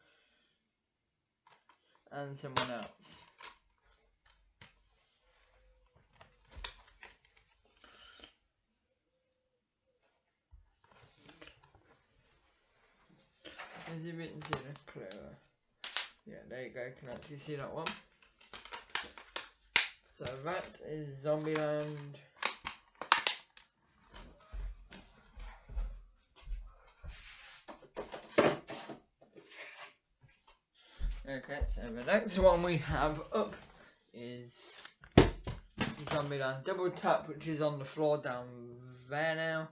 and someone else. Is it written in a clearer? Yeah, there you go, you can actually see that one. So that is Zombieland. Okay, so the next one we have up is Zombieland Double Tap, which is on the floor down there now.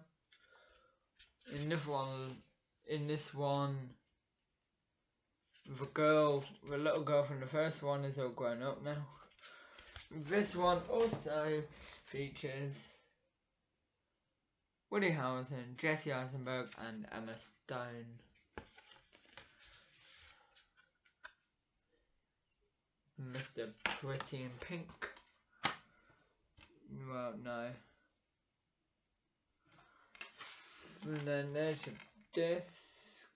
In this one, the little girl from the first one is all grown up now. This one also features Woody Harrelson, Jesse Eisenberg, and Emma Stone. Mr. Pretty in Pink. Well, no. And then there's a disc.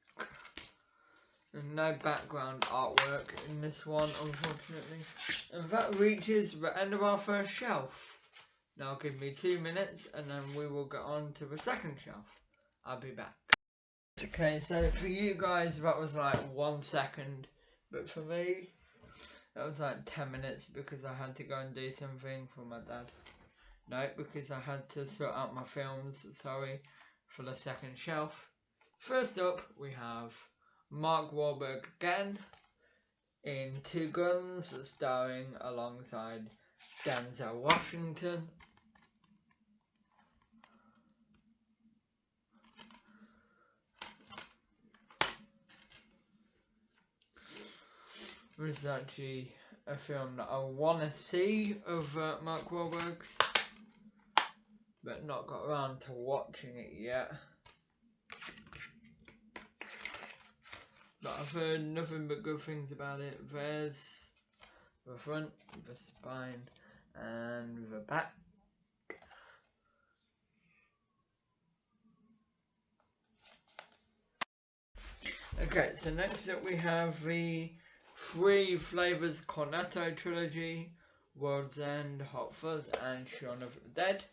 And no background artwork in this one, unfortunately. And that reaches the end of our first shelf. Now give me 2 minutes and then we will get on to the second shelf. I'll be back. Okay, so for you guys that was like 1 second, but for me that was like 10 minutes because I had to go and do something for my dad. No, because I had to sort out my films, sorry, for the second shelf. First up, we have Mark Wahlberg again in Two Guns, starring alongside Denzel Washington. This is actually a film that I want to see of Mark Wahlberg's, but not got around to watching it yet. But I've heard nothing but good things about it. There's the front, the spine, and the back. Okay, so next up we have the Three Flavors Cornetto Trilogy, World's End, Hot Fuzz, and Shaun of the Dead,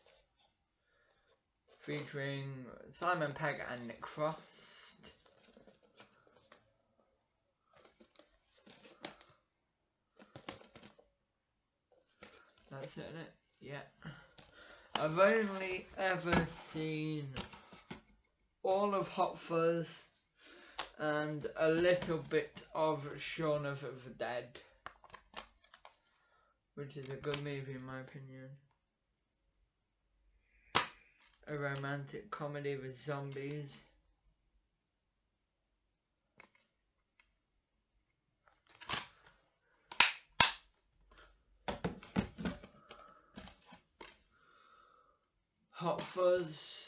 featuring Simon Pegg and Nick Frost. That's it, isn't it? Yeah. I've only ever seen all of Hot Fuzz and a little bit of Shaun of the Dead, which is a good movie in my opinion. A romantic comedy with zombies. Hot Fuzz.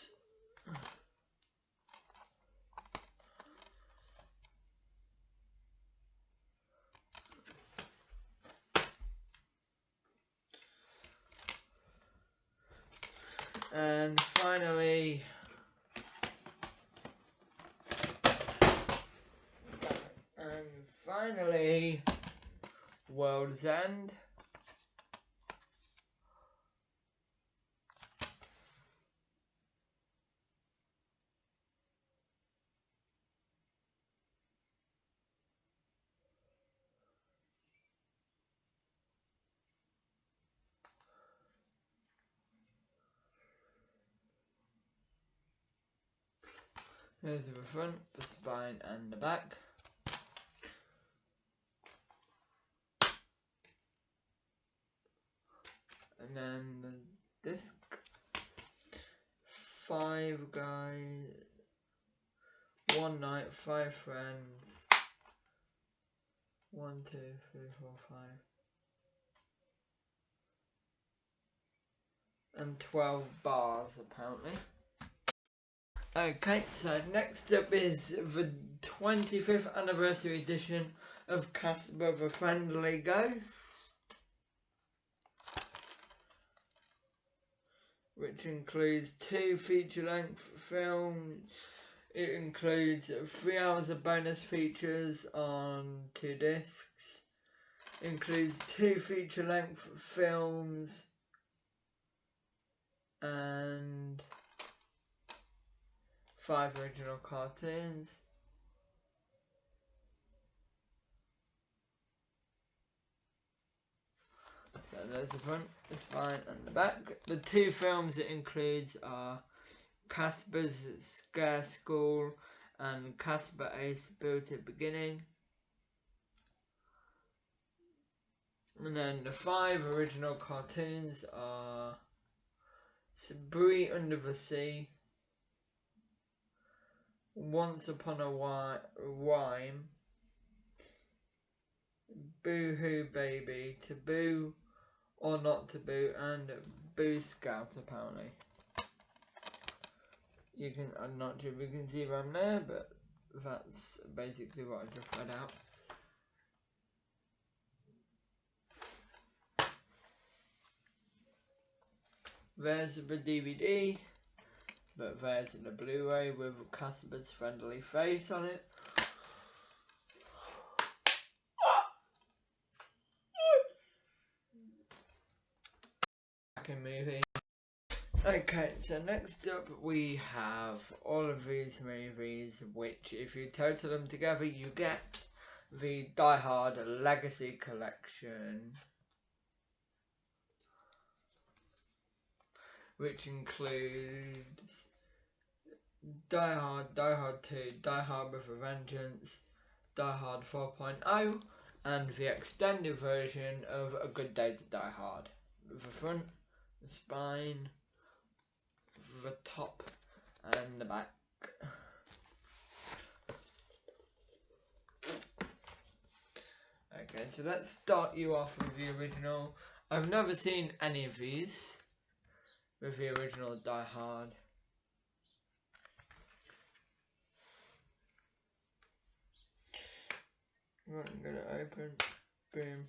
And finally, World's End. Here's the front, the spine and the back. And then the disc. 5 guys, 1 night, 5 friends. 1, 2, 3, 4, 5. And 12 bars apparently. Okay, so next up is the 25th anniversary edition of Casper the Friendly Ghost, which includes 2 feature-length films. It includes 3 hours of bonus features on 2 discs. It includes 2 feature-length films and 5 original cartoons. So there's the front, the spine and the back. The 2 films it includes are Casper's Scare School and Casper A Spirited Beginning. And then the 5 original cartoons are Bluray Under the Sea, Once Upon a Rhyme, Boo Hoo Baby, Taboo or Not Taboo, and Boo Scout apparently. You can, I'm not sure if you can see them there, but that's basically what I just read out. There's the DVD, but there's the Blu-ray with Casper's friendly face on it. Second movie. Okay, so next up we have all of these movies, which if you total them together you get the Die Hard Legacy Collection, which includes Die Hard, Die Hard 2, Die Hard with a Vengeance, Die Hard 4.0, and the extended version of A Good Day to Die Hard. The front, the spine, the top, and the back. Okay, so let's start you off with the original. I've never seen any of these with the original Die Hard. Right, I'm gonna open. Boom.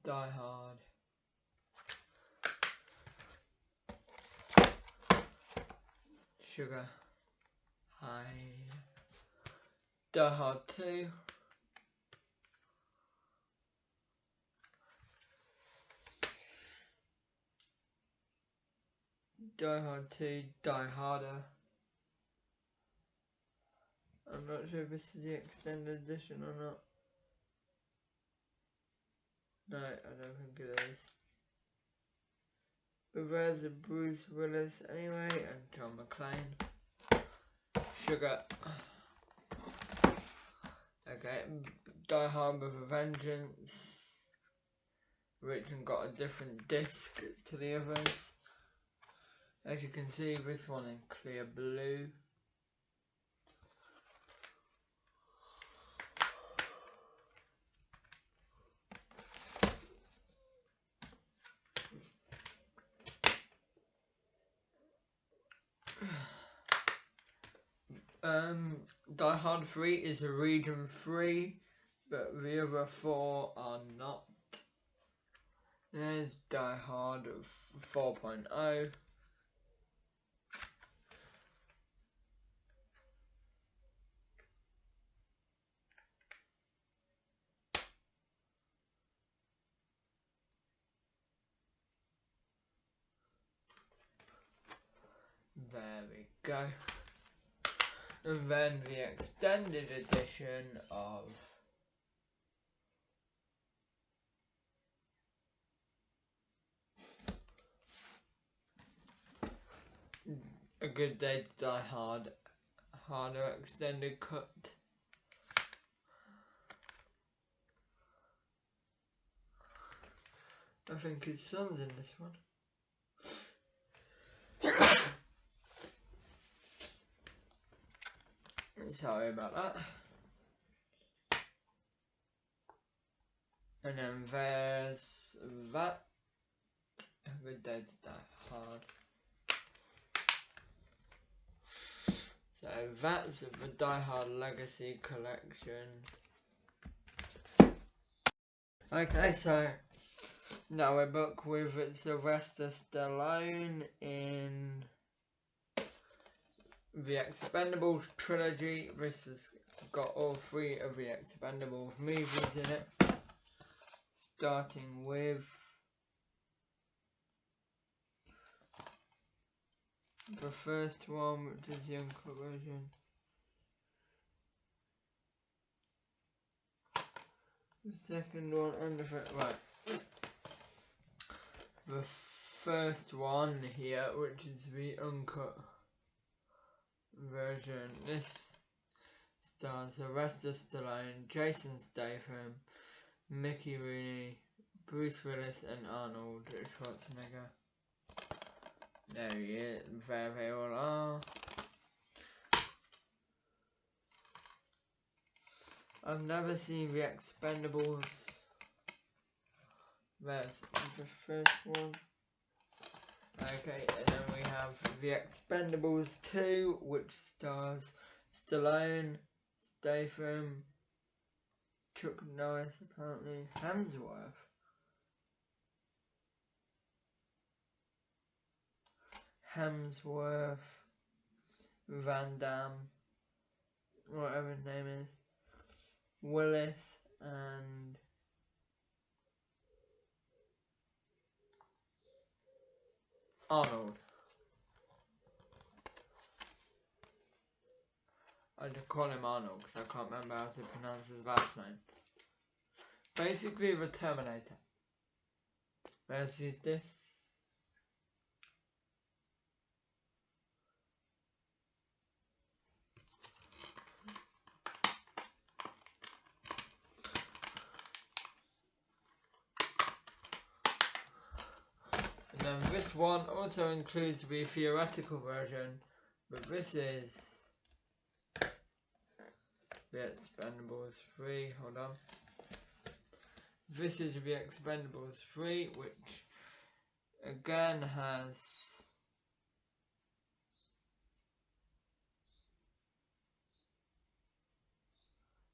Die Hard. Sugar High. Die Hard 2. Die Hard 2, Die Harder. I'm not sure if this is the extended edition or not. No, I don't think it is. But there's a Bruce Willis anyway, and John McClane. Sugar. Okay, Die Hard with a Vengeance. Richard got a different disc to the others. As you can see, this one in clear blue. Die Hard 3 is a region 3, but the other 4 are not. There's Die Hard 4.0. There we go. And then the extended edition of A Good Day to Die Harder extended cut. I think his son's in this one. Sorry about that. And then there's that. A Good Day to Die Hard. So that's the Die Hard Legacy Collection. Okay, so now we're back with Sylvester Stallone in the Expendables trilogy. This has got all three of the Expendables movies in it. Starting with the first one, which is the uncut version. The second one and the third, right. The first one here, which is the uncut version. This stars Sylvester Stallone, Jason Statham, Mickey Rooney, Bruce Willis and Arnold Schwarzenegger. There he is, there they all are. I've never seen the Expendables. There's the first one. Okay, and then we have the Expendables 2, which stars Stallone, Statham, Chuck Norris apparently, Hemsworth, Van Damme, whatever his name is, Willis, and Arnold. I just call him Arnold because I can't remember how to pronounce his last name. Basically the Terminator. Where's this? And then this one also includes the theoretical version, but this is the Expendables 3, hold on. This is the Expendables 3, which again has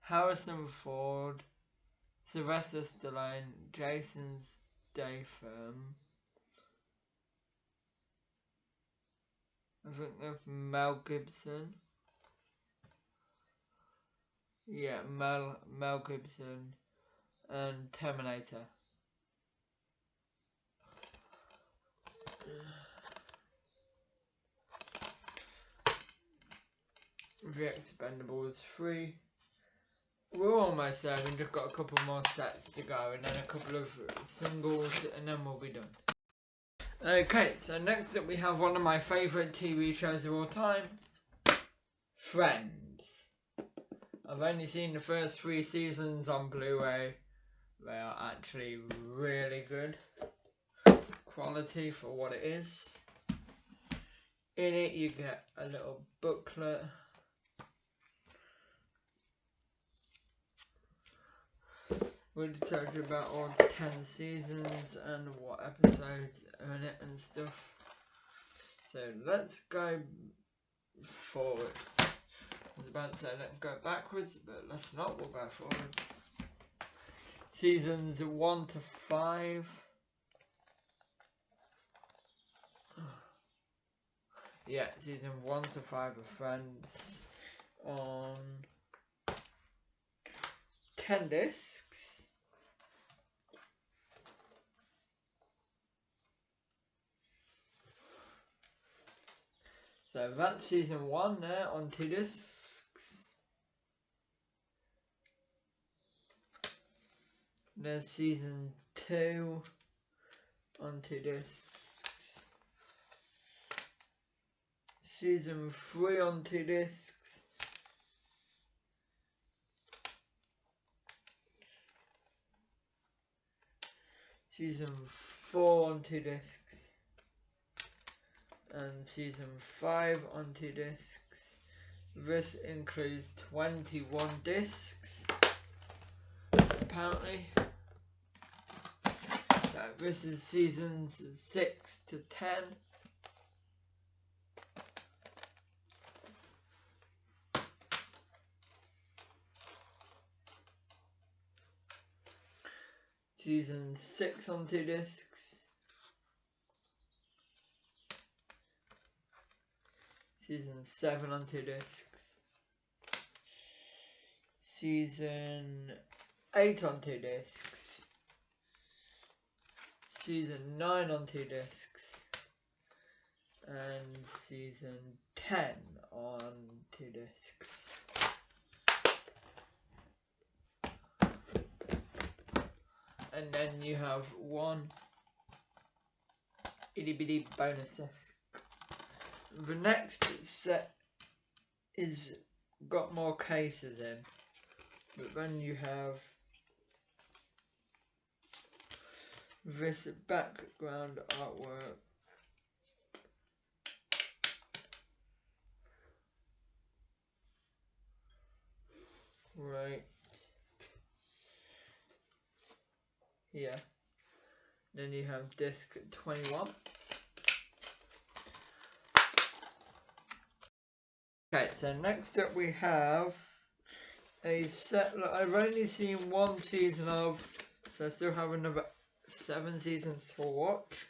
Harrison Ford, Sylvester Stallone, Jason Statham, I think that's Mel Gibson. Yeah, Mel Gibson and Terminator. The Expendables 3. We're almost there, we've just got a couple more sets to go and then a couple of singles and then we'll be done. Okay, so next up we have one of my favourite TV shows of all time, Friends. I've only seen the first 3 seasons on Blu-ray. They are actually really good quality for what it is. In it you get a little booklet which tells you about all 10 seasons and what episodes are in it and stuff. So let's go forward. I was about to say let's go backwards, but let's not, we'll go forwards. Seasons 1 to 5. Yeah, season 1 to 5 of Friends on 10 discs. So that's season 1 there on 2 discs. There's season 2 on 2 discs. Season 3 on 2 discs. Season 4 on 2 discs. And Season 5 on 2 discs. This includes 21 discs, apparently. So this is seasons 6 to 10. Season 6 on 2 discs. Season 7 on 2 discs. Season 8 on 2 discs. Season 9 on 2 discs. And Season 10 on 2 discs. And then you have one itty bitty bonus disc. The next set is got more cases in, but then you have this background artwork. Right here. Then you have disc 21. Okay, so next up we have a set that I've only seen one season of, so I still have another 7 seasons to watch.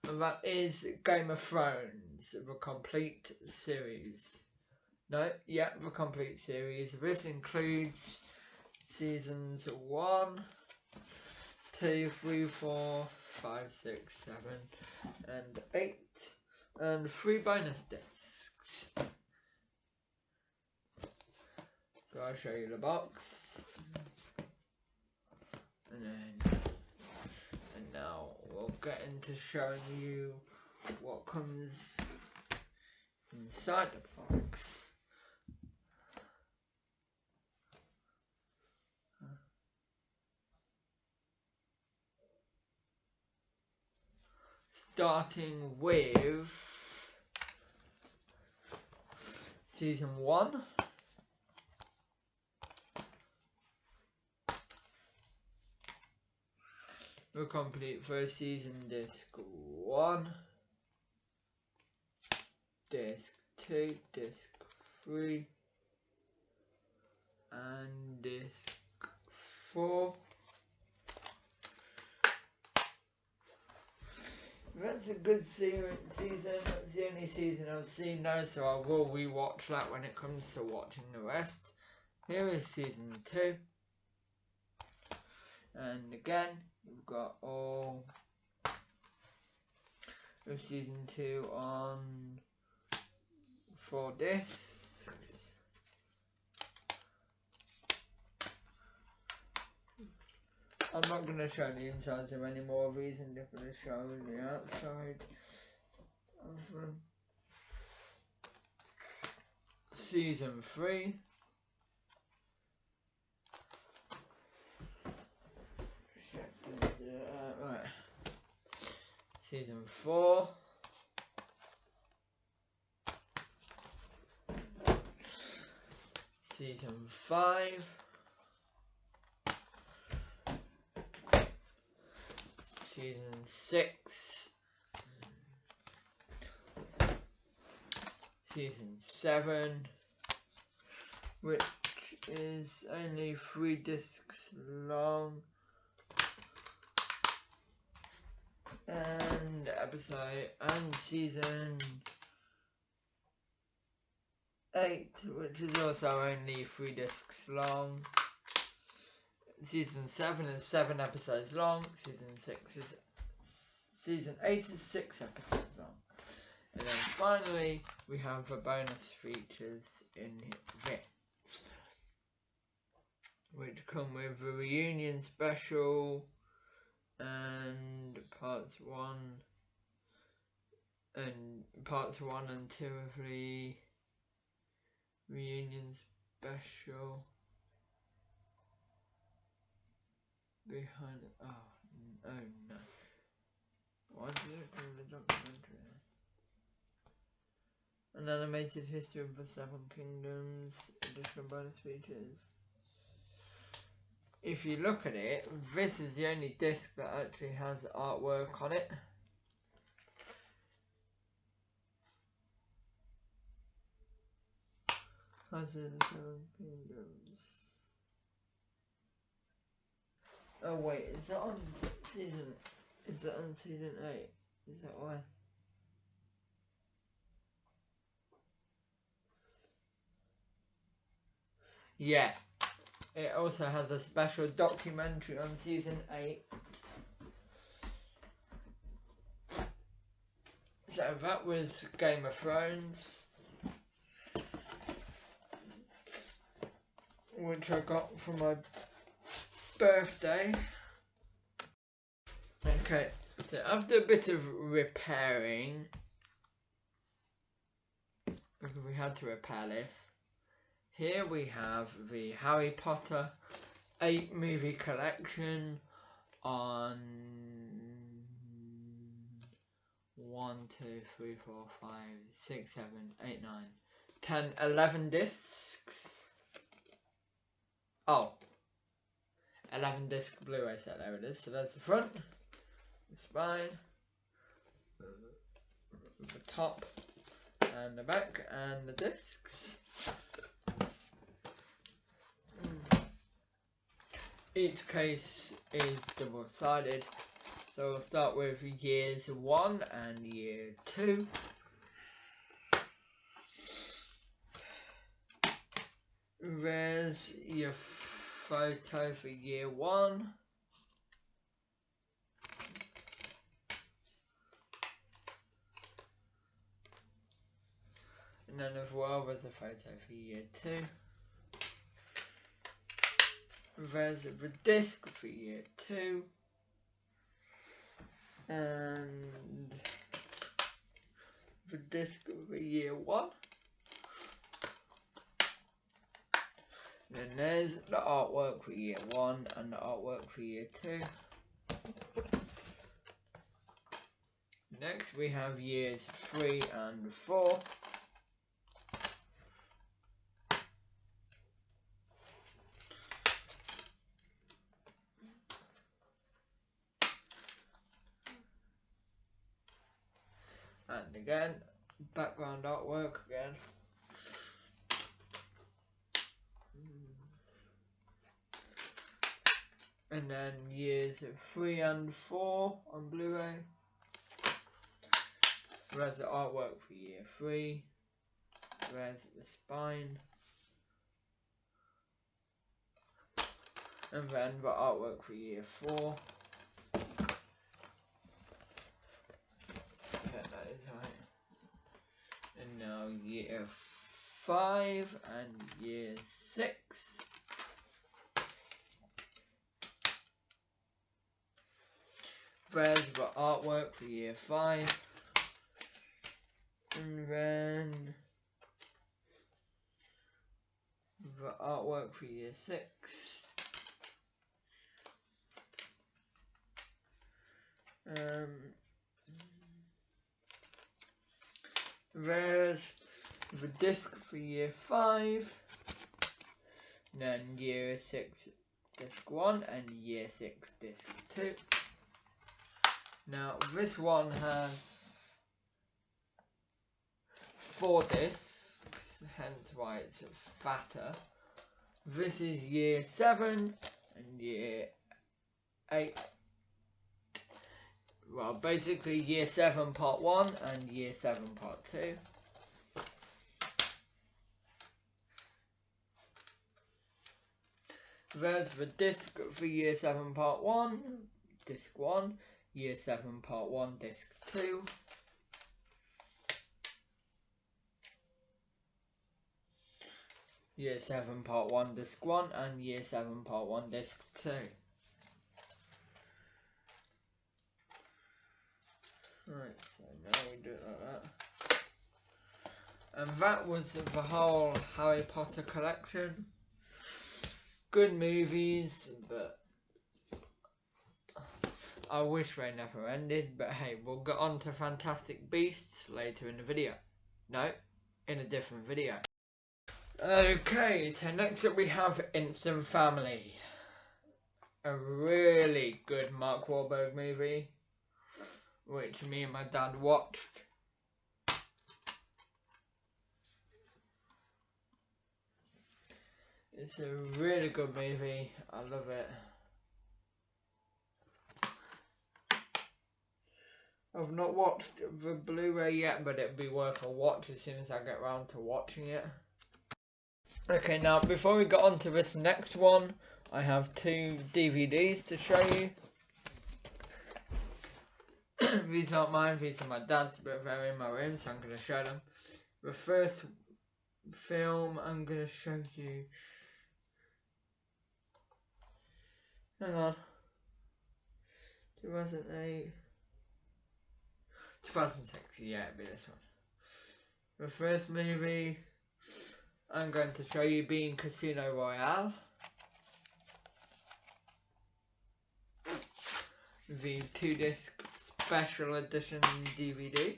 And that is Game of Thrones, the complete series. No, yeah, the complete series. This includes seasons 1, 2, 3, 4, 5, 6, 7, and 8, and 3 bonus discs. So I'll show you the box, and now we'll get into showing you what comes inside the box. Starting with season 1. We'll complete first season disc 1, disc 2, disc 3, and disc 4. That's a good season. That's the only season I've seen now, so I will rewatch that when it comes to watching the rest. Here is season 2. And again, we've got all of season 2 on 4 discs. I'm not going to show the insides of any more of these, and just going to show the outside of season 3. Right. Season 4. Season 5. Season 6. Season 7, which is only 3 discs long, and season 8, which is also only 3 discs long. Season 7 is 7 episodes long. Season 8 is 6 episodes long. And then finally, we have the bonus features in this, which come with the reunion special and parts 1 and parts 1 and 2 of the reunion special behind it. Oh no. Why did it do the documentary? An animated history of the Seven Kingdoms, additional bonus features. If you look at it, this is the only disc that actually has artwork on it. How's it the Seven Kingdoms? Oh wait, is that on season? Is that on season 8? Is that why? Yeah. It also has a special documentary on season 8. So that was Game of Thrones, which I got for my birthday. Okay, so after a bit of repairing, because we had to repair this, here we have the Harry Potter 8 movie collection on 1, 2, 3, 4, 5, 6, 7, 8, 9, 10, 11 discs. Oh, 11 disc Blu-ray set, there it is. So that's the front, the spine, the top, and the back, and the discs. Each case is double-sided, so we'll start with years 1 and year 2. There's your photo for year 1. And then as well, there's a photo for year 2. There's the disc for year 2. And the disc for year 1. Then there's the artwork for year 1 and the artwork for year 2. Next we have years 3 and 4. And again, background artwork again. And then years 3 and 4 on Blu-ray. There's the artwork for year 3. There's the spine. And then the artwork for year 4. Okay, that is right. And now year 5 and year 6. There's the artwork for year 5. And then the artwork for year 6. There's the disc for year 5. Then year 6 disc 1 and year 6 disc 2. Now this one has 4 discs, hence why it's fatter. This is year 7 and year 8. Well, basically year 7 part 1 and year 7 part 2. There's the disc for year 7 part 1, disc 1, year 7 part 1, disc 2. Year 7 part 1, disc 1 and year 7 part 1, disc 2. Right, so now we do it like that. And that was the whole Harry Potter collection. Good movies, but I wish they never ended. But hey, we'll get on to Fantastic Beasts later in the video. No, in a different video. Okay, so next up we have Instant Family. A really good Mark Wahlberg movie, which me and my dad watched. It's a really good movie. I love it. I've not watched the Blu-ray yet, but it'll be worth a watch as soon as I get around to watching it. Okay, now before we get on to this next one, I have 2 DVDs to show you. These aren't mine, these are my dad's, but they're in my room, so I'm going to show them. The first film I'm going to show you... Hang on. 2008... 2006, yeah, it'll be this one. The first movie I'm going to show you being Casino Royale. The 2-disc special edition DVD.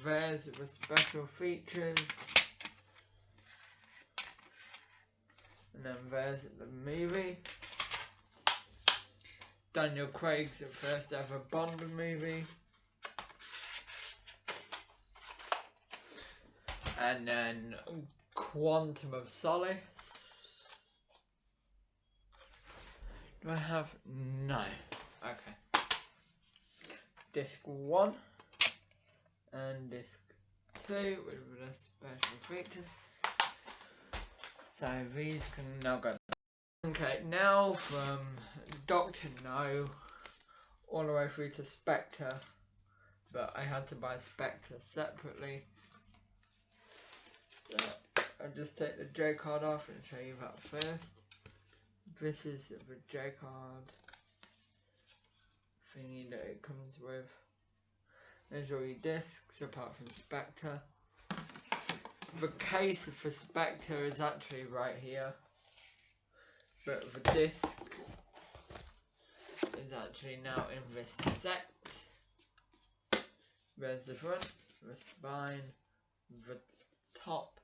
There's the special features. And then there's the movie. Daniel Craig's first ever Bond movie. And then Quantum of Solace. Do I have? No. Okay. Disc 1 and disc 2 with the special features. So these can now go. Okay, now from Dr. No all the way through to Spectre, but I had to buy Spectre separately. So I'll just take the J card off and show you that first. This is the J card thingy that it comes with. There's all your discs apart from Spectre. The case for Spectre is actually right here, but the disc is actually now in this set. There's the front, the spine, the top,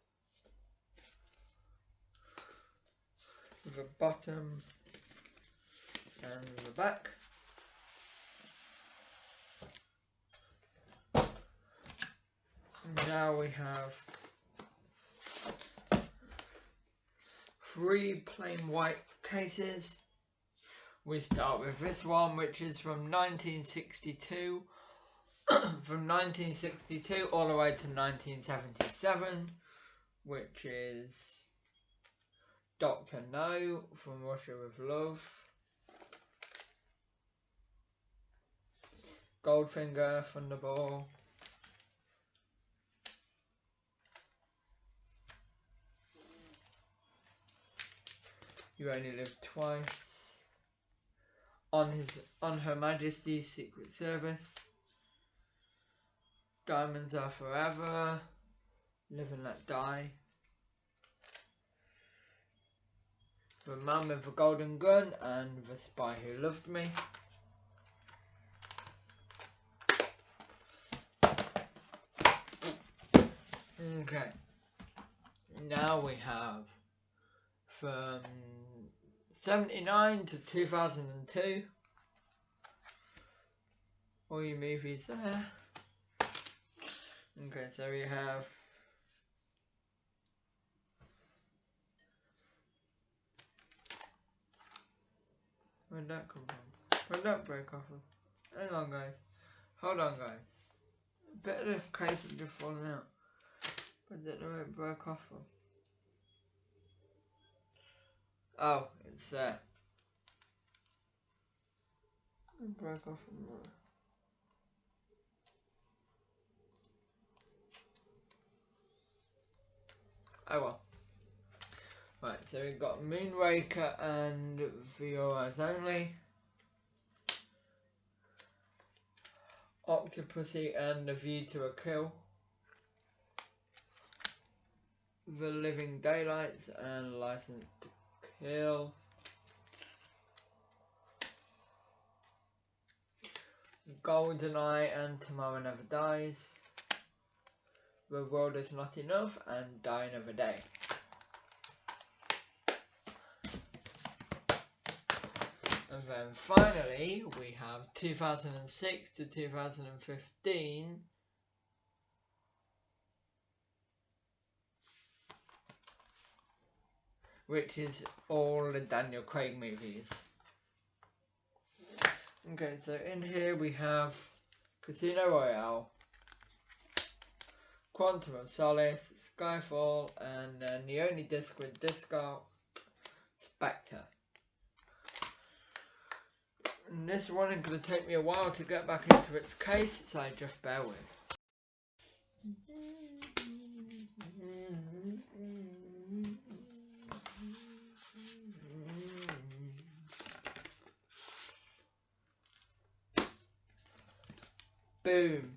the bottom, and the back. Now we have 3 plain white cases. We start with this one, which is from 1962. From 1962 all the way to 1977, which is Dr. No from Russia with Love. Goldfinger, Thunderball. You Only Live Twice. On Her Majesty's Secret Service. Diamonds Are Forever. Live and Let Die. The Man with the Golden Gun and The Spy Who Loved Me. Okay. Now we have from 79 to 2002. All your movies there. Okay, so we have where'd that come from? Where'd that break off of? Hang on guys. Hold on guys. A bit of this case has just fallen out. But I don't know where it broke off from. Oh, it's there. It broke off from there. Oh well. Right, so we've got Moonraker and For Your Eyes Only. Octopussy and The View to a Kill, The Living Daylights and License to Kill, GoldenEye and Tomorrow Never Dies, The World Is Not Enough and Die Another Day. And then finally we have 2006 to 2015, which is all the Daniel Craig movies. Okay, so in here we have Casino Royale, Quantum of Solace, Skyfall, and then the only disc with disc art, Spectre. And this one is going to take me a while to get back into its case, so just bear with. Boom.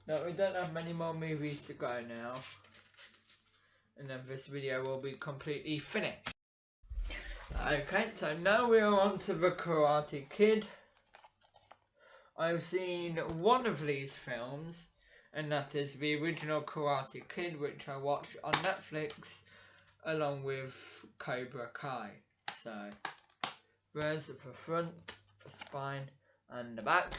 Now we don't have many more movies to go now, and then this video will be completely finished. Okay, so now we are on to The Karate Kid. I've seen one of these films, and that is the original Karate Kid, which I watched on Netflix along with Cobra Kai. So there's the front, the spine, and the back.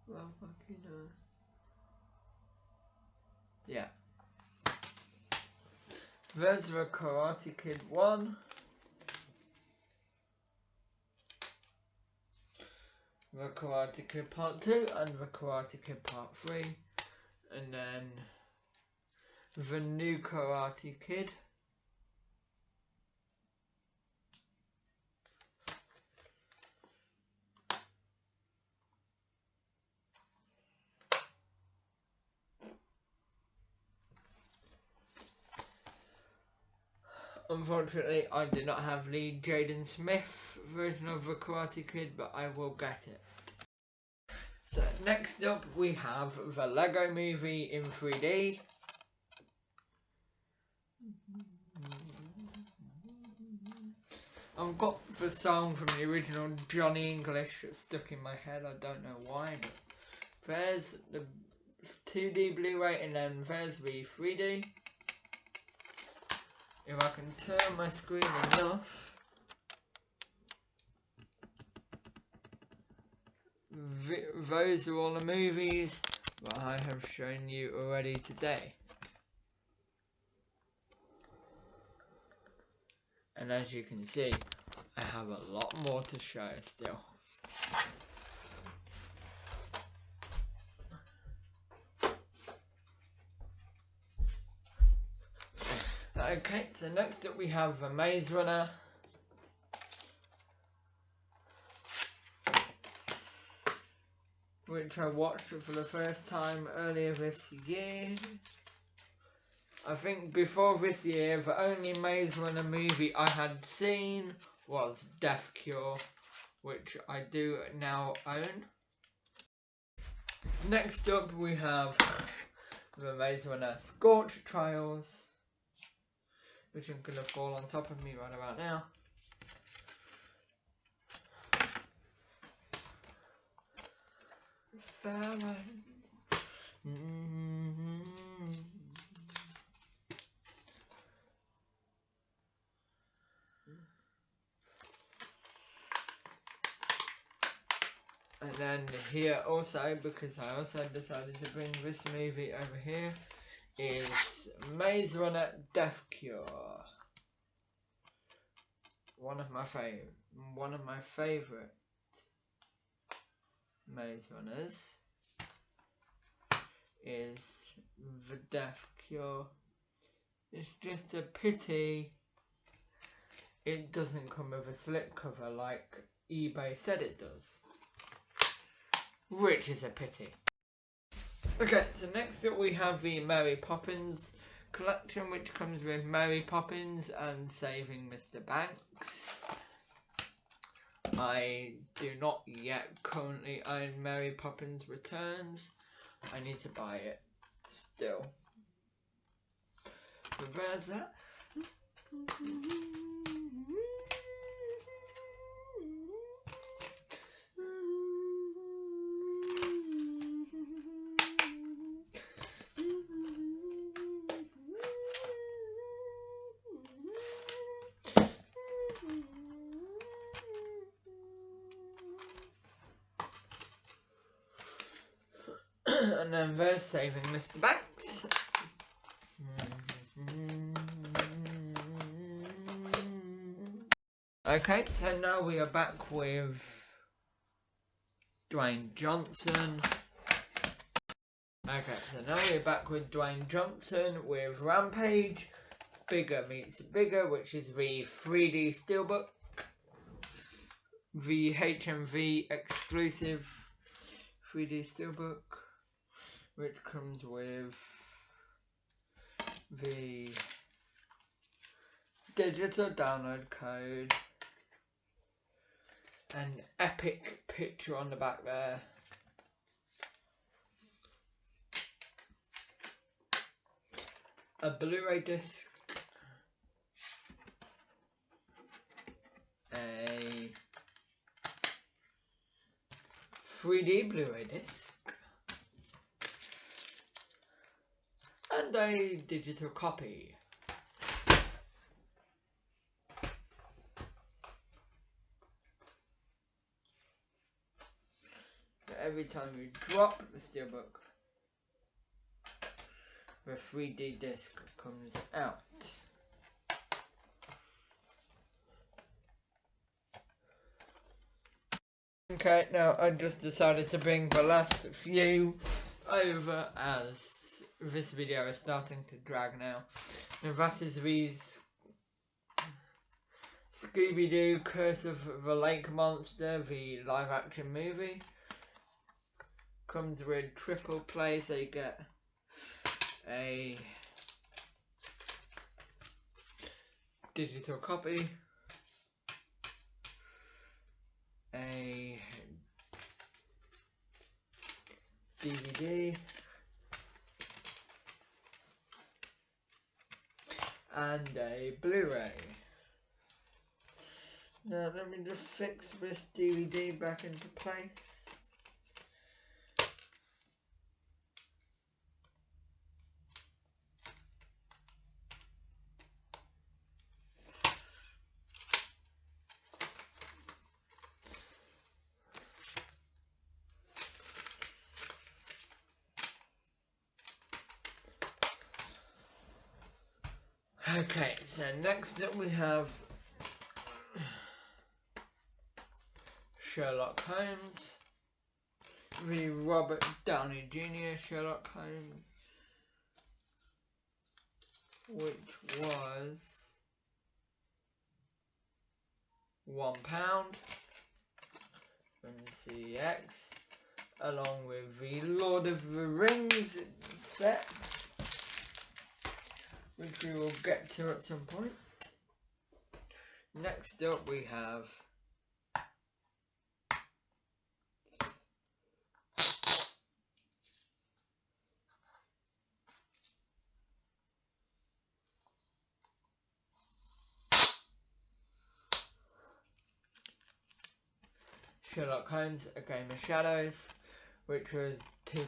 Well, fucking yeah. There's the Karate Kid 1. The Karate Kid Part 2 and the Karate Kid Part 3. And then the new Karate Kid. Unfortunately, I did not have the Jaden Smith version of the Karate Kid, but I will get it. So next up we have the Lego Movie in 3D. I've got the song from the original Johnny English stuck in my head, I don't know why, but there's the 2D Blu-ray and then there's the 3D. If I can turn my screen enough, those are all the movies that I have shown you already today. And as you can see, I have a lot more to show still. Okay, so next up we have the Maze Runner. Which I watched for the first time earlier this year. I think before this year, the only Maze Runner movie I had seen was Death Cure, which I do now own. Next up we have the Maze Runner Scorch Trials, which is going to fall on top of me right about now. And then here also, because I also decided to bring this movie over here, is Maze Runner Death Cure. One of my favourite Maze Runners is the Death Cure. It's just a pity it doesn't come with a slipcover like eBay said it does. which is a pity. Okay, so next up we have the Mary Poppins collection, which comes with Mary Poppins and Saving Mr. Banks. I do not yet currently own Mary Poppins Returns. I need to buy it still. But there's that. And then there's Saving Mr. Banks. Okay, so now we are back with Dwayne Johnson. Okay, so now we're back with Dwayne Johnson with Rampage, Bigger Meets Bigger, which is the 3D steelbook. The HMV exclusive 3D steelbook, which comes with the digital download code, an epic picture on the back there, a Blu-ray disc, a 3D Blu-ray disc, and a digital copy. Every time you drop the steelbook, the 3D disc comes out. Okay, now I just decided to bring the last few over as this video is starting to drag now. And that is these Scooby-Doo Curse of the Lake Monster, the live action movie. Comes with triple play, so you get a digital copy, a DVD, and a Blu-ray. Now let me just fix this DVD back into place. Okay, so next up we have Sherlock Holmes, the Robert Downey Jr. Sherlock Holmes, which was £1 from the CX, along with the Lord of the Rings set, which we will get to at some point. Next up we have Sherlock Holmes, A Game of Shadows, which was £2.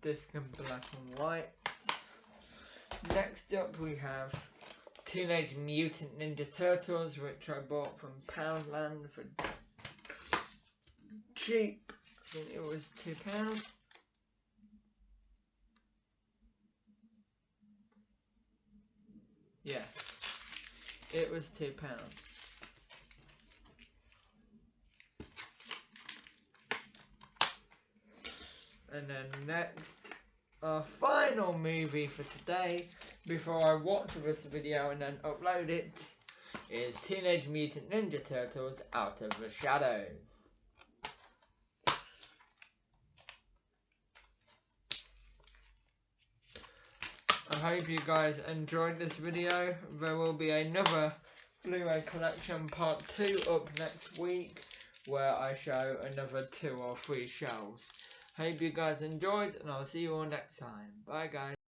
Disc in black and white. Next up we have Teenage Mutant Ninja Turtles, which I bought from Poundland for cheap. I think it was £2. Yes, it was £2. And then next, our final movie for today, before I watch this video and then upload it, is Teenage Mutant Ninja Turtles Out of the Shadows. I hope you guys enjoyed this video. There will be another Blu-ray collection part 2 up next week, where I show another 2 or 3 shelves. Hope you guys enjoyed, and I'll see you all next time. Bye guys.